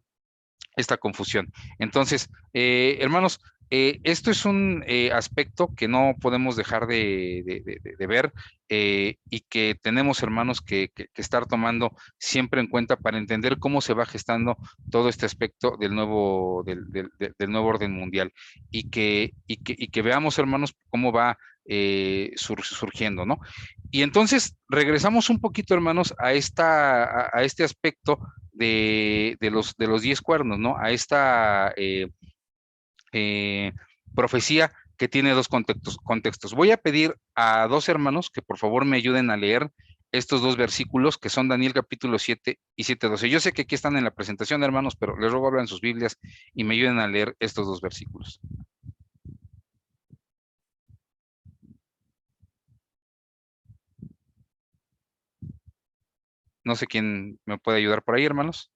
confusión. Entonces, hermanos, Esto es un aspecto que no podemos dejar de ver y que tenemos, hermanos, que estar tomando siempre en cuenta para entender cómo se va gestando todo este aspecto del nuevo orden mundial y que veamos, hermanos, cómo va surgiendo, ¿no? Y entonces regresamos un poquito, hermanos, a este aspecto de los 10 cuernos, ¿no? A esta eh, profecía que tiene dos contextos. Voy a pedir a dos hermanos que por favor me ayuden a leer estos dos versículos que son Daniel capítulo 7 y 7:12. Yo sé que aquí están en la presentación, hermanos, pero les ruego abran sus Biblias y me ayuden a leer estos dos versículos. No sé quién me puede ayudar por ahí, hermanos.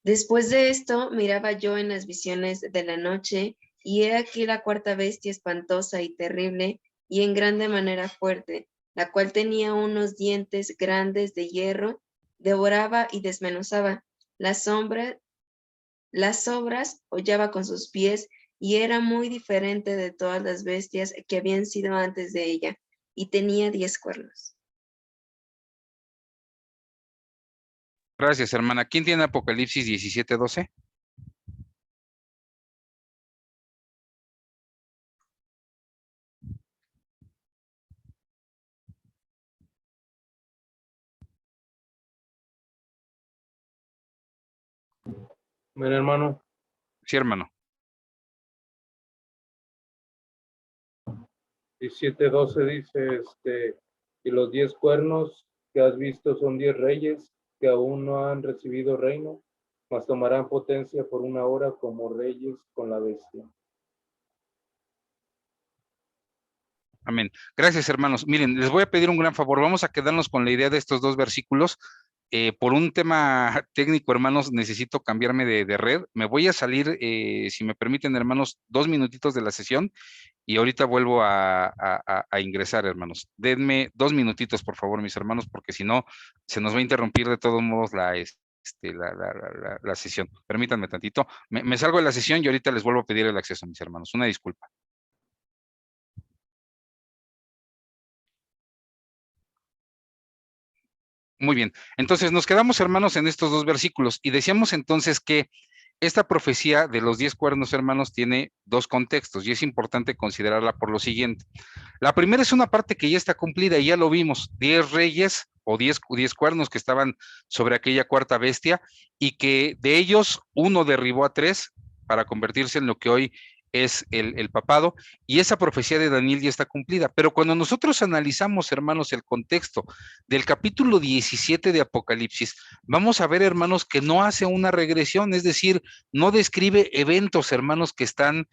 Después de esto, miraba yo en las visiones de la noche, y he aquí la cuarta bestia espantosa y terrible, y en grande manera fuerte, la cual tenía unos dientes grandes de hierro, devoraba y desmenuzaba. Las sobras hollaba con sus pies, y era muy diferente de todas las bestias que habían sido antes de ella, y tenía 10 cuernos. Gracias, hermana. ¿Quién tiene Apocalipsis 17:12? Mira, hermano, Sí, hermano. 17:12 dice, y los 10 cuernos que has visto son 10 reyes que aún no han recibido reino, mas tomarán potencia por una hora como reyes con la bestia. Amén. Gracias, hermanos. Miren, les voy a pedir un gran favor. Vamos a quedarnos con la idea de estos dos versículos. Por un tema técnico, hermanos, necesito cambiarme de red. Me voy a salir, si me permiten, hermanos, 2 minutitos de la sesión y ahorita vuelvo a ingresar, hermanos. Denme 2 minutitos, por favor, mis hermanos, porque si no, se nos va a interrumpir de todos modos la sesión. Permítanme tantito. Me salgo de la sesión y ahorita les vuelvo a pedir el acceso, mis hermanos. Una disculpa. Muy bien, entonces nos quedamos, hermanos, en estos dos versículos y decíamos entonces que esta profecía de los 10 cuernos, hermanos, tiene dos contextos y es importante considerarla por lo siguiente. La primera es una parte que ya está cumplida y ya lo vimos, 10 reyes o 10 cuernos que estaban sobre aquella cuarta bestia y que de ellos uno derribó a 3 para convertirse en lo que hoy es el papado, y esa profecía de Daniel ya está cumplida. Pero cuando nosotros analizamos, hermanos, el contexto del capítulo 17 de Apocalipsis, vamos a ver, hermanos, que no hace una regresión, es decir, no describe eventos, hermanos, que están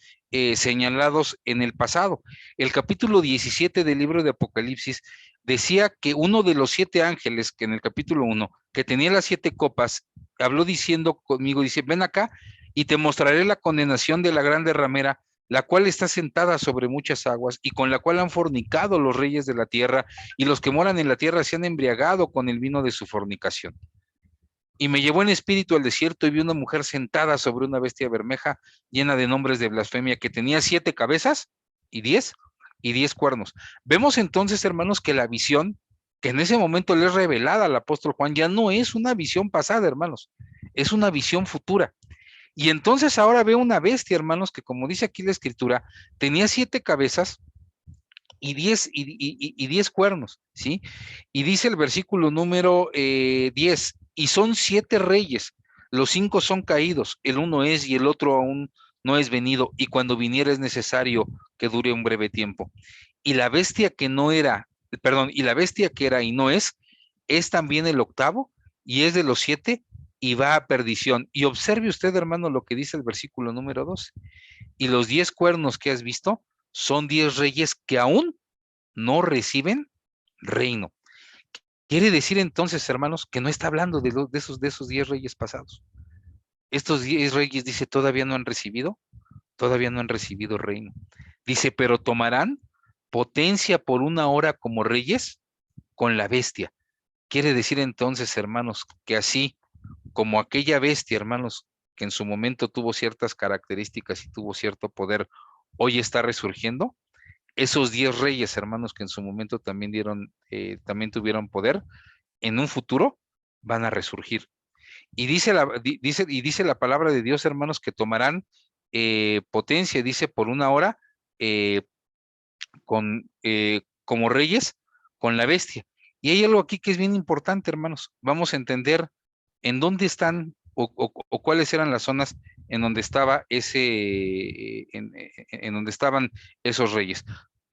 señalados en el pasado. El capítulo 17 del libro de Apocalipsis decía que uno de los 7 ángeles, que en el capítulo 1, que tenía las 7 copas, habló diciendo conmigo, dice, ven acá y te mostraré la condenación de la grande ramera, la cual está sentada sobre muchas aguas y con la cual han fornicado los reyes de la tierra, y los que moran en la tierra se han embriagado con el vino de su fornicación. Y me llevó en espíritu al desierto y vi una mujer sentada sobre una bestia bermeja llena de nombres de blasfemia, que tenía 7 cabezas y 10 cuernos. Vemos entonces, hermanos, que la visión que en ese momento le es revelada al apóstol Juan ya no es una visión pasada, hermanos, es una visión futura. Y entonces ahora veo una bestia, hermanos, que como dice aquí la escritura, tenía 7 cabezas y 10 cuernos, ¿sí? Y dice el versículo número 10, y son 7 reyes, los 5 son caídos, el uno es y el otro aún no es venido, y cuando viniera es necesario que dure un breve tiempo. Y la bestia que no era, perdón, y la bestia que era y no es también el octavo, y es de los 7, y va a perdición. Y observe usted, hermano, lo que dice el versículo número 12. Y los 10 cuernos que has visto son 10 reyes que aún no reciben reino. Quiere decir entonces, hermanos, que no está hablando de esos 10 reyes pasados. Estos 10 reyes, dice, todavía no han recibido reino. Dice, pero tomarán potencia por una hora como reyes con la bestia. Quiere decir entonces, hermanos, que así como aquella bestia, hermanos, que en su momento tuvo ciertas características y tuvo cierto poder, hoy está resurgiendo. Esos 10 reyes, hermanos, que en su momento también también tuvieron poder, en un futuro van a resurgir. Y dice la palabra de Dios, hermanos, que tomarán potencia, dice, por una hora, eh, como reyes con la bestia. Y hay algo aquí que es bien importante, hermanos. Vamos a entender en dónde están o cuáles eran las zonas en donde estaba en donde estaban esos reyes.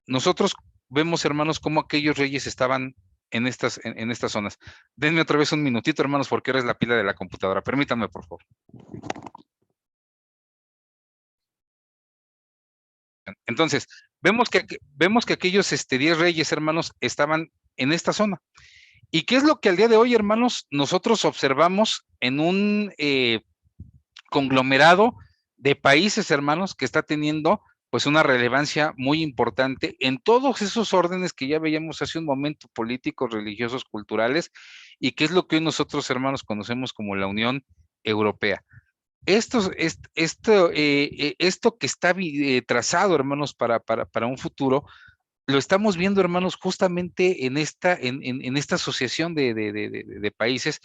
Nosotros vemos, hermanos, cómo aquellos reyes estaban en estas zonas. Denme otra vez un minutito, hermanos, porque ahora es la pila de la computadora. Permítanme, por favor. Entonces, vemos que aquellos 10 reyes, hermanos, estaban en esta zona. ¿Y qué es lo que al día de hoy, hermanos, nosotros observamos en un conglomerado de países, hermanos, que está teniendo pues una relevancia muy importante en todos esos órdenes que ya veíamos hace un momento, políticos, religiosos, culturales, y qué es lo que hoy nosotros, hermanos, conocemos como la Unión Europea? Esto que está trazado, hermanos, para un futuro, lo estamos viendo, hermanos, justamente en esta asociación de países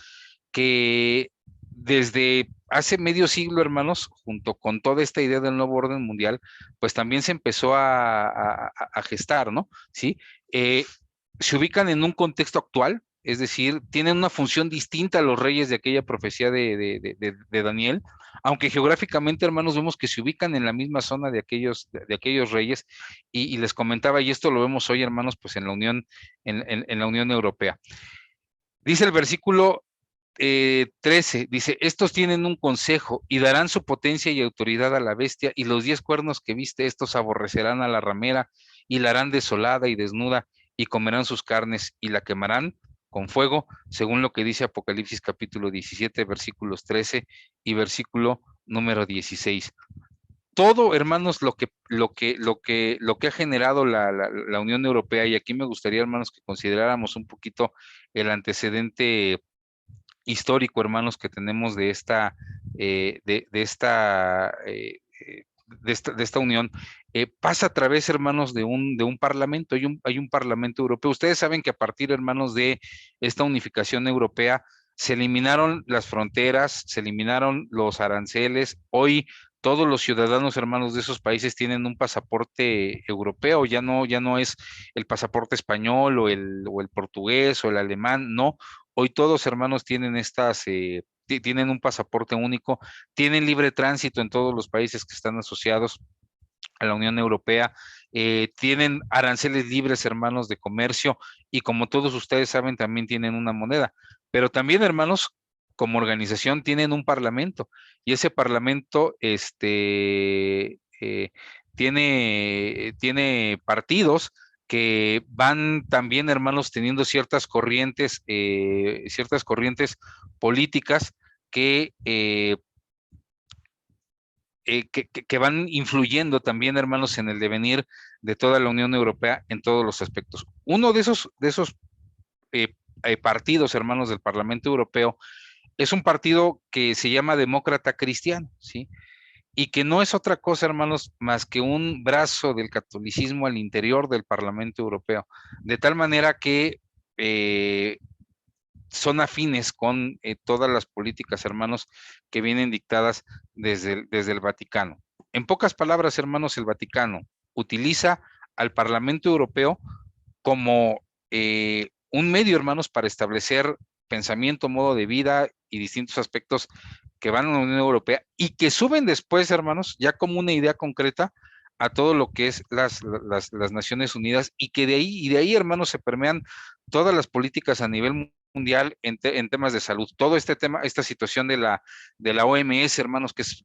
que desde hace medio siglo, hermanos, junto con toda esta idea del nuevo orden mundial, pues también se empezó a gestar, ¿no? ¿Sí? Se ubican en un contexto actual, es decir, tienen una función distinta a los reyes de aquella profecía de Daniel, aunque geográficamente, hermanos, vemos que se ubican en la misma zona de aquellos reyes, y les comentaba, y esto lo vemos hoy, hermanos, pues en la Unión Europea. Dice el versículo 13, dice, estos tienen un consejo y darán su potencia y autoridad a la bestia, y los 10 cuernos que viste, estos aborrecerán a la ramera y la harán desolada y desnuda, y comerán sus carnes y la quemarán con fuego, según lo que dice Apocalipsis capítulo 17, versículos 13 y versículo número 16. Todo, hermanos, lo que ha generado la Unión Europea, y aquí me gustaría, hermanos, que consideráramos un poquito el antecedente histórico, hermanos, que tenemos de esta unión, pasa a través, hermanos, de un parlamento. Hay un parlamento europeo. Ustedes saben que a partir, hermanos, de esta unificación europea, se eliminaron las fronteras, se eliminaron los aranceles. Hoy todos los ciudadanos, hermanos, de esos países tienen un pasaporte europeo, ya no es el pasaporte español o el portugués o el alemán, no. Hoy todos, hermanos, tienen un pasaporte único, tienen libre tránsito en todos los países que están asociados a la Unión Europea, tienen aranceles libres, hermanos, de comercio, y como todos ustedes saben, también tienen una moneda. Pero también, hermanos, como organización tienen un parlamento, y ese parlamento tiene partidos que van también, hermanos, teniendo ciertas corrientes políticas que van influyendo también, hermanos, en el devenir de toda la Unión Europea en todos los aspectos. Uno de esos partidos, hermanos, del Parlamento Europeo, es un partido que se llama Demócrata Cristiano, ¿sí? Y que no es otra cosa, hermanos, más que un brazo del catolicismo al interior del Parlamento Europeo, de tal manera que son afines con todas las políticas, hermanos, que vienen dictadas desde el Vaticano. En pocas palabras, hermanos, el Vaticano utiliza al Parlamento Europeo como un medio, hermanos, para establecer pensamiento, modo de vida y distintos aspectos que van a la Unión Europea y que suben después, hermanos, ya como una idea concreta a todo lo que es las Naciones Unidas, y que de ahí, hermanos, se permean todas las políticas a nivel mundial en temas de salud. Todo este tema, esta situación de la OMS, hermanos, que es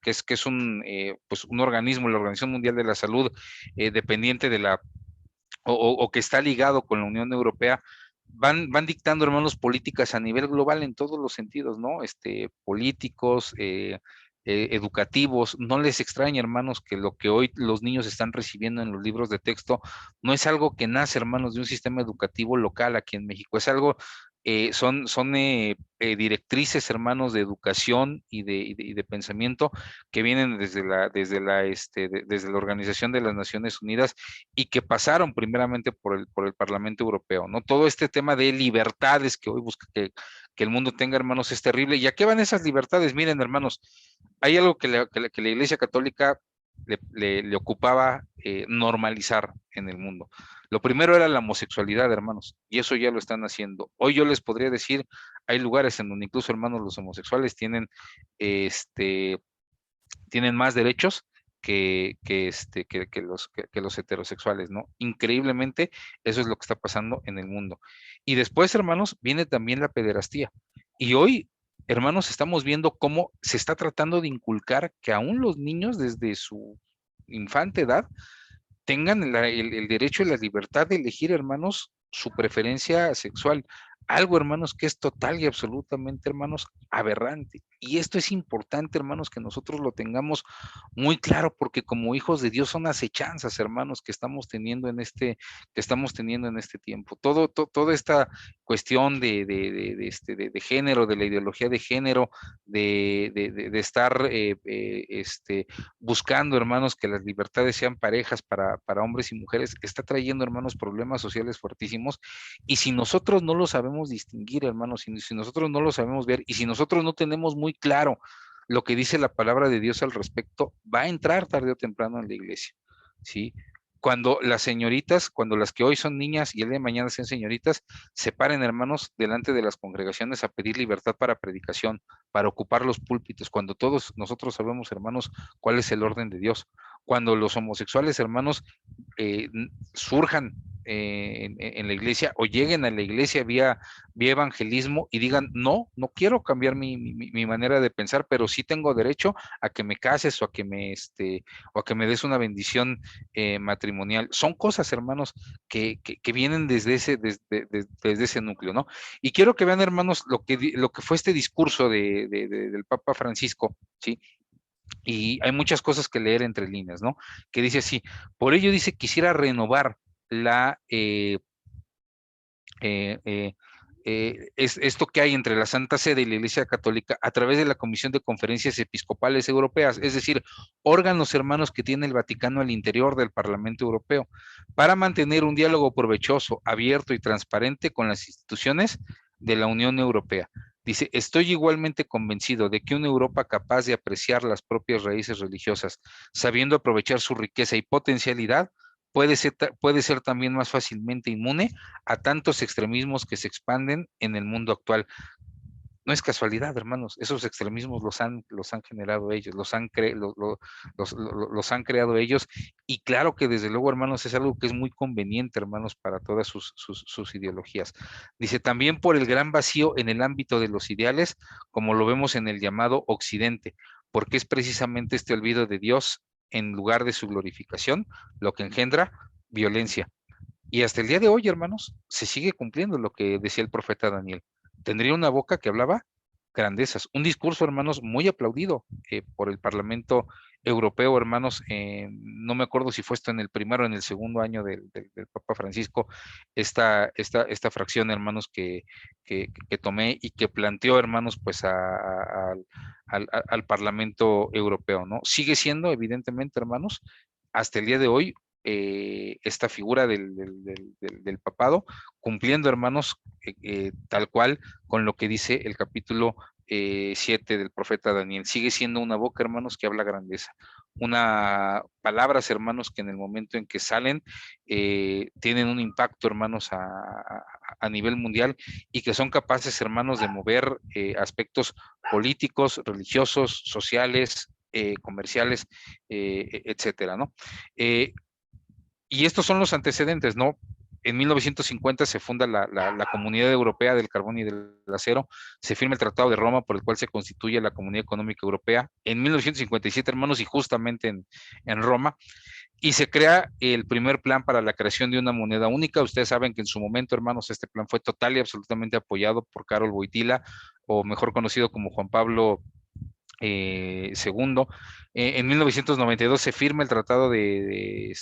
pues un organismo, la Organización Mundial de la Salud, dependiente o que está ligado con la Unión Europea, van dictando, hermanos, políticas a nivel global en todos los sentidos, ¿no? Políticos, educativos. No les extraña, hermanos, que lo que hoy los niños están recibiendo en los libros de texto no es algo que nace, hermanos, de un sistema educativo local aquí en México, es algo son directrices, hermanos, de educación y de pensamiento que vienen desde la Organización de las Naciones Unidas y que pasaron primeramente por el Parlamento Europeo, ¿no? Todo este tema de libertades que hoy busca que el mundo tenga, hermanos, es terrible. ¿Y a qué van esas libertades? Miren, hermanos, hay algo que la Iglesia Católica le ocupaba normalizar en el mundo. Lo primero era la homosexualidad, hermanos, y eso ya lo están haciendo. Hoy yo les podría decir, hay lugares en donde incluso, hermanos, los homosexuales tienen más derechos que los heterosexuales, ¿no? Increíblemente, eso es lo que está pasando en el mundo. Y después, hermanos, viene también la pederastía. Y hoy, hermanos, estamos viendo cómo se está tratando de inculcar que aún los niños desde su infante edad tengan el derecho y la libertad de elegir, hermanos, su preferencia sexual. Algo, hermanos, que es total y absolutamente, hermanos, aberrante. Y esto es importante, hermanos, que nosotros lo tengamos muy claro, porque como hijos de Dios son acechanzas, hermanos, que estamos teniendo en este tiempo. Toda esta cuestión de género, de la ideología de género, de estar buscando, hermanos, que las libertades sean parejas para hombres y mujeres, está trayendo, hermanos, problemas sociales fuertísimos. Y si nosotros no lo sabemos distinguir, hermanos, si nosotros no lo sabemos ver, y si nosotros no tenemos muy claro lo que dice la palabra de Dios al respecto, va a entrar tarde o temprano en la iglesia, ¿sí? Cuando las señoritas, cuando las que hoy son niñas y el día de mañana sean señoritas, se paren, hermanos, delante de las congregaciones a pedir libertad para predicación, para ocupar los púlpitos, cuando todos nosotros sabemos, hermanos, cuál es el orden de Dios. Cuando los homosexuales, hermanos, surjan en la iglesia o lleguen a la iglesia vía evangelismo y digan, no quiero cambiar mi manera de pensar, pero sí tengo derecho a que me cases o a que me des una bendición matrimonial. Son cosas, hermanos, que vienen desde ese núcleo, ¿no? Y quiero que vean, hermanos, lo que fue este discurso del Papa Francisco, ¿sí? Y hay muchas cosas que leer entre líneas, ¿no? Que dice así, por ello dice, quisiera renovar es esto que hay entre la Santa Sede y la Iglesia Católica a través de la Comisión de Conferencias Episcopales Europeas, es decir, órganos hermanos que tiene el Vaticano al interior del Parlamento Europeo, para mantener un diálogo provechoso, abierto y transparente con las instituciones de la Unión Europea. Dice, estoy igualmente convencido de que una Europa capaz de apreciar las propias raíces religiosas, sabiendo aprovechar su riqueza y potencialidad, puede ser también más fácilmente inmune a tantos extremismos que se expanden en el mundo actual. No es casualidad, hermanos, esos extremismos los han generado ellos, los han creado ellos, y claro que desde luego, hermanos, es algo que es muy conveniente, hermanos, para todas sus ideologías. Dice, también por el gran vacío en el ámbito de los ideales, como lo vemos en el llamado Occidente, porque es precisamente este olvido de Dios en lugar de su glorificación, lo que engendra violencia. Y hasta el día de hoy, hermanos, se sigue cumpliendo lo que decía el profeta Daniel. Tendría una boca que hablaba grandezas. Un discurso, hermanos, muy aplaudido por el Parlamento Europeo, hermanos. No me acuerdo si fue esto en el primero o en el segundo año del Papa Francisco, esta fracción, hermanos, que tomé y que planteó, hermanos, pues al Parlamento Europeo, ¿no? Sigue siendo, evidentemente, hermanos, hasta el día de hoy, esta figura del papado, cumpliendo, hermanos, tal cual con lo que dice el capítulo 7 del profeta Daniel. Sigue siendo una boca, hermanos, que habla grandeza. Palabras, hermanos, que en el momento en que salen tienen un impacto, hermanos, a nivel mundial, y que son capaces, hermanos, de mover aspectos políticos, religiosos, sociales, comerciales, etcétera, ¿no? Y estos son los antecedentes, ¿no? En 1950 se funda la Comunidad Europea del Carbón y del Acero, se firma el Tratado de Roma por el cual se constituye la Comunidad Económica Europea en 1957, hermanos, y justamente en Roma, y se crea el primer plan para la creación de una moneda única. Ustedes saben que en su momento, hermanos, este plan fue total y absolutamente apoyado por Karol Wojtyła, o mejor conocido como Juan Pablo segundo. En 1992 se firma el Tratado de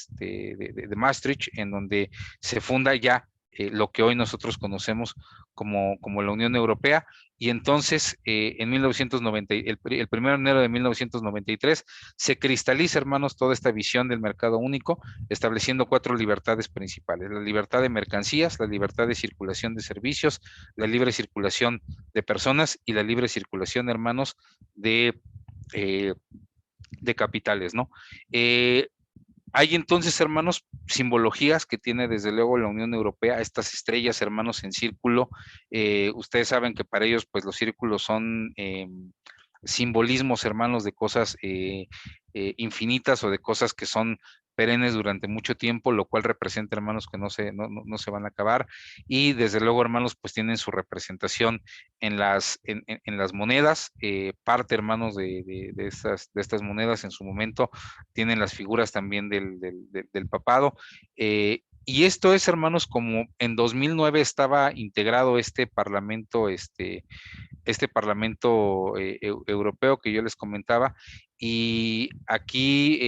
Maastricht, en donde se funda ya lo que hoy nosotros conocemos como la Unión Europea. Y entonces, en 1990, el 1 de enero de 1993, se cristaliza, hermanos, toda esta visión del mercado único, estableciendo 4 libertades principales: la libertad de mercancías, la libertad de circulación de servicios, la libre circulación de personas y la libre circulación, hermanos, de capitales, ¿no? Hay entonces, hermanos, simbologías que tiene desde luego la Unión Europea, estas estrellas, hermanos, en círculo. Ustedes saben que para ellos, pues los círculos son simbolismos, hermanos, de cosas infinitas o de cosas que son perennes durante mucho tiempo, lo cual representa, hermanos, que no se van a acabar. Y desde luego, hermanos, pues tienen su representación en las monedas. Parte, hermanos, de estas monedas en su momento tienen las figuras también del papado. Y esto es, hermanos, como en 2009 estaba integrado este parlamento europeo que yo les comentaba, y aquí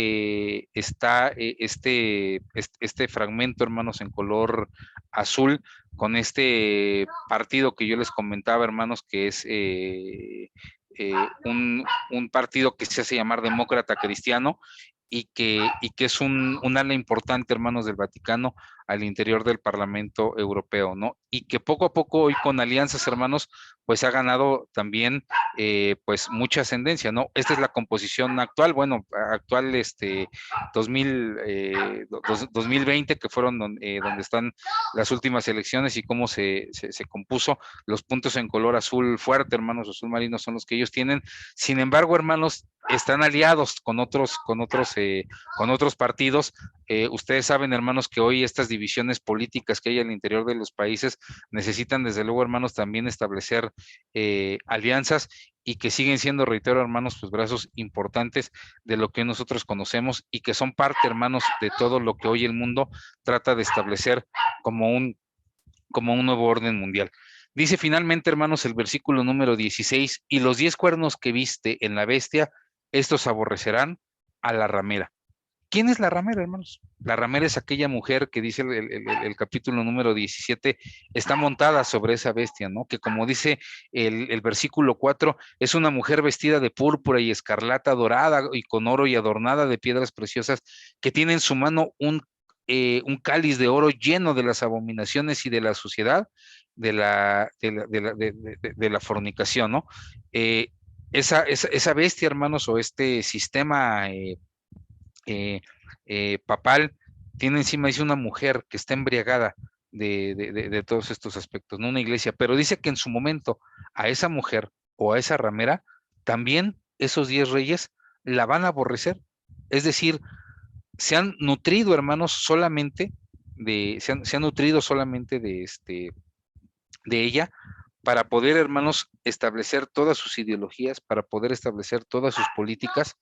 está este fragmento, hermanos, en color azul, con este partido que yo les comentaba, hermanos, que es un partido que se hace llamar Demócrata Cristiano, y que es un ala importante, hermanos, del Vaticano al interior del Parlamento Europeo, ¿no? Y que poco a poco hoy con alianzas, hermanos, pues ha ganado también pues mucha ascendencia, ¿no? Esta es la composición actual, bueno, actual 2020, que fueron donde están las últimas elecciones, y cómo se compuso. Los puntos en color azul fuerte, hermanos, azul marino, son los que ellos tienen. Sin embargo, hermanos, están aliados con otros partidos. Ustedes saben, hermanos, que hoy estas divisiones políticas que hay al interior de los países necesitan, desde luego, hermanos, también establecer alianzas, y que siguen siendo, reitero, hermanos, pues brazos importantes de lo que nosotros conocemos, y que son parte, hermanos, de todo lo que hoy el mundo trata de establecer como un nuevo orden mundial. Dice finalmente, hermanos, el versículo número 16: y los 10 cuernos que viste en la bestia, estos aborrecerán a la ramera. ¿Quién es la ramera, hermanos? La ramera es aquella mujer que dice el capítulo número 17, está montada sobre esa bestia, ¿no? Que, como dice el versículo 4, es una mujer vestida de púrpura y escarlata dorada y con oro y adornada de piedras preciosas, que tiene en su mano un cáliz de oro lleno de las abominaciones y de la suciedad de la fornicación, ¿no? Esa bestia, hermanos, o este sistema papal, tiene encima, dice, una mujer que está embriagada de todos estos aspectos, no una iglesia, pero dice que en su momento a esa mujer o a esa ramera, también esos 10 reyes la van a aborrecer. Es decir, se han nutrido, hermanos, solamente se han nutrido solamente de ella, para poder, hermanos, establecer todas sus ideologías, para poder establecer todas sus políticas.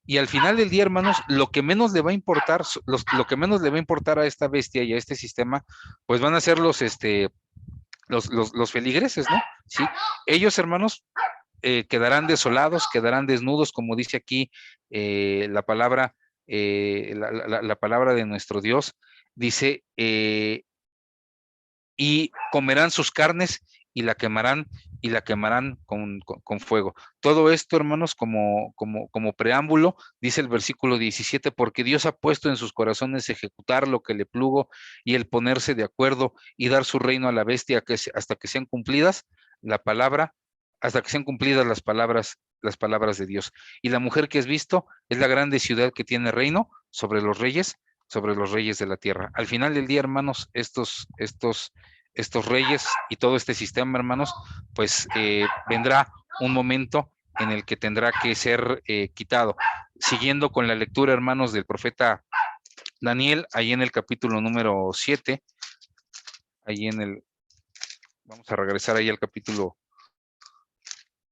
Y al final del día, hermanos, lo que menos le va a importar a esta bestia y a este sistema, pues van a ser los feligreses, ¿no? ¿Sí? Ellos, hermanos, quedarán desolados, quedarán desnudos, como dice aquí la palabra de nuestro Dios. Dice, y comerán sus carnes y la quemarán con fuego. Todo esto, hermanos, como preámbulo, dice el versículo 17, porque Dios ha puesto en sus corazones ejecutar lo que le plugo, y el ponerse de acuerdo y dar su reino a la bestia, hasta que sean cumplidas las palabras de Dios. Y la mujer que has visto es la grande ciudad que tiene reino sobre los reyes de la tierra. Al final del día, hermanos, estos reyes y todo este sistema, hermanos, pues vendrá un momento en el que tendrá que ser quitado. Siguiendo con la lectura, hermanos, del profeta Daniel, ahí en el capítulo número 7, vamos a regresar ahí al capítulo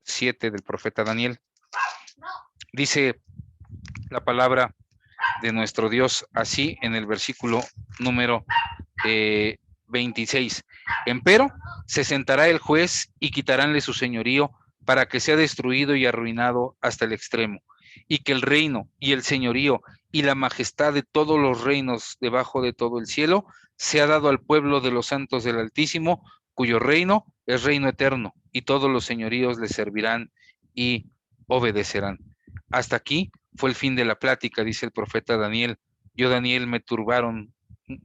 7 del profeta Daniel. Dice la palabra de nuestro Dios así en el versículo número 26. Empero se sentará el juez y quitaránle su señorío, para que sea destruido y arruinado hasta el extremo. y que el reino y el señorío y la majestad de todos los reinos debajo de todo el cielo se ha dado al pueblo de los santos del Altísimo, cuyo reino es reino eterno, y todos los señoríos le servirán y obedecerán. Hasta aquí fue el fin de la plática, dice el profeta Daniel. Yo, Daniel,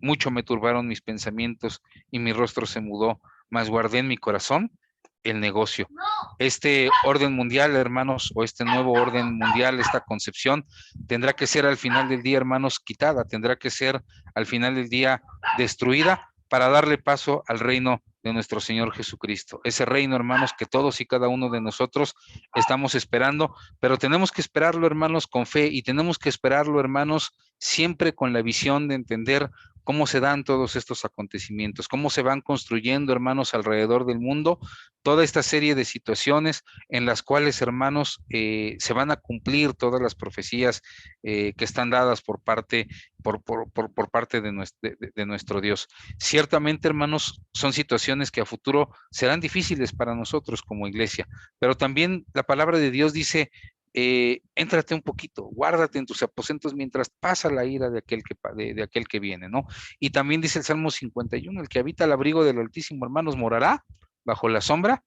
mucho me turbaron mis pensamientos y mi rostro se mudó, mas guardé en mi corazón el negocio. Este orden mundial, hermanos, o este nuevo orden mundial, esta concepción, tendrá que ser al final del día, hermanos, quitada, tendrá que ser al final del día destruida para darle paso al reino de nuestro Señor Jesucristo. Ese reino, hermanos, que todos y cada uno de nosotros estamos esperando, pero tenemos que esperarlo, hermanos, con fe, y tenemos que esperarlo, hermanos, siempre con la visión de entender cómo se dan todos estos acontecimientos, cómo se van construyendo, hermanos, alrededor del mundo, toda esta serie de situaciones en las cuales, hermanos, se van a cumplir todas las profecías que están dadas por parte, por parte de nuestro Dios. Ciertamente, hermanos, son situaciones que a futuro serán difíciles para nosotros como iglesia, pero también la palabra de Dios dice, éntrate un poquito, guárdate en tus aposentos mientras pasa la ira de aquel que viene, ¿no? Y también dice el Salmo 51, el que habita al abrigo del Altísimo, hermanos, morará bajo la sombra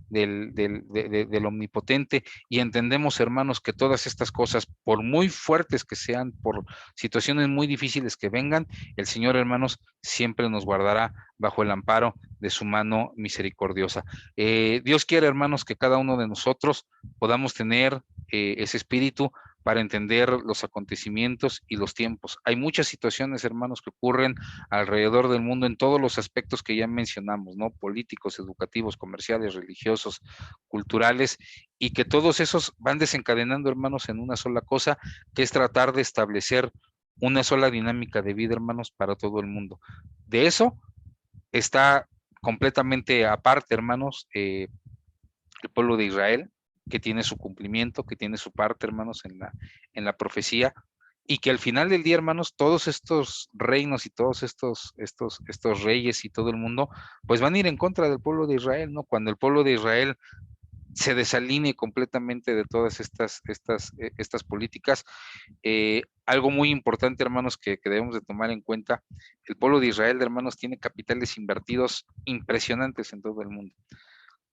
del Omnipotente, y entendemos, hermanos, que todas estas cosas, por muy fuertes que sean, por situaciones muy difíciles que vengan, el Señor, hermanos, siempre nos guardará bajo el amparo de su mano misericordiosa. Dios quiere, hermanos, que cada uno de nosotros podamos tener ese espíritu para entender los acontecimientos y los tiempos. Hay muchas situaciones, hermanos, que ocurren alrededor del mundo en todos los aspectos que ya mencionamos, ¿no? Políticos, educativos, comerciales, religiosos, culturales, y que todos esos van desencadenando, hermanos, en una sola cosa, que es tratar de establecer una sola dinámica de vida, hermanos, para todo el mundo. De eso está completamente aparte, hermanos, el pueblo de Israel, que tiene su cumplimiento, que tiene su parte, hermanos, en la profecía, y que al final del día, hermanos, todos estos reinos y todos estos reyes y todo el mundo, pues van a ir en contra del pueblo de Israel, ¿no? Cuando el pueblo de Israel se desalinee completamente de todas estas políticas. Algo muy importante, hermanos, que debemos de tomar en cuenta, el pueblo de Israel, hermanos, tiene capitales invertidos impresionantes en todo el mundo.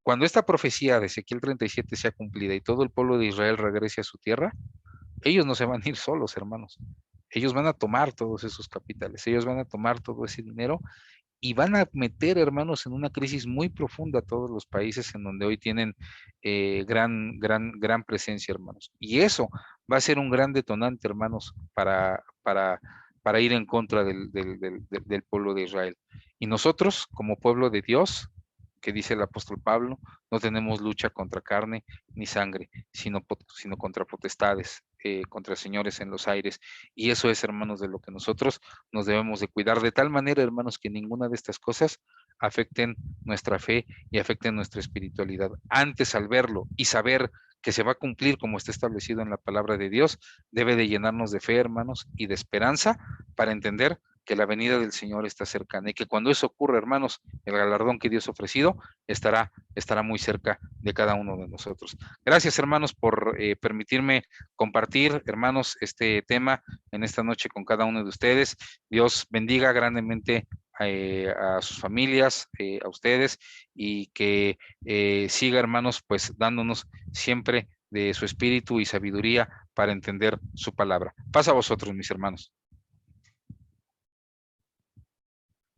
Cuando esta profecía de Ezequiel 37 sea cumplida y todo el pueblo de Israel regrese a su tierra, ellos no se van a ir solos, hermanos. Ellos van a tomar todos esos capitales, ellos van a tomar todo ese dinero y van a meter, hermanos, en una crisis muy profunda a todos los países en donde hoy tienen gran presencia, hermanos. Y eso va a ser un gran detonante, hermanos, para ir en contra del pueblo de Israel. Y nosotros, como pueblo de Dios, que dice el apóstol Pablo, no tenemos lucha contra carne ni sangre, sino contra potestades, contra señores en los aires. Y eso es, hermanos, de lo que nosotros nos debemos de cuidar de tal manera, hermanos, que ninguna de estas cosas afecten nuestra fe y afecten nuestra espiritualidad. Antes, al verlo y saber que se va a cumplir como está establecido en la palabra de Dios, debe de llenarnos de fe, hermanos, y de esperanza para entender que la venida del Señor está cercana y que cuando eso ocurra, hermanos, el galardón que Dios ha ofrecido estará muy cerca de cada uno de nosotros. Gracias, hermanos, por permitirme compartir, hermanos, este tema en esta noche con cada uno de ustedes. Dios bendiga grandemente a sus familias, a ustedes, y que siga, hermanos, pues dándonos siempre de su espíritu y sabiduría para entender su palabra. Paz a vosotros, mis hermanos.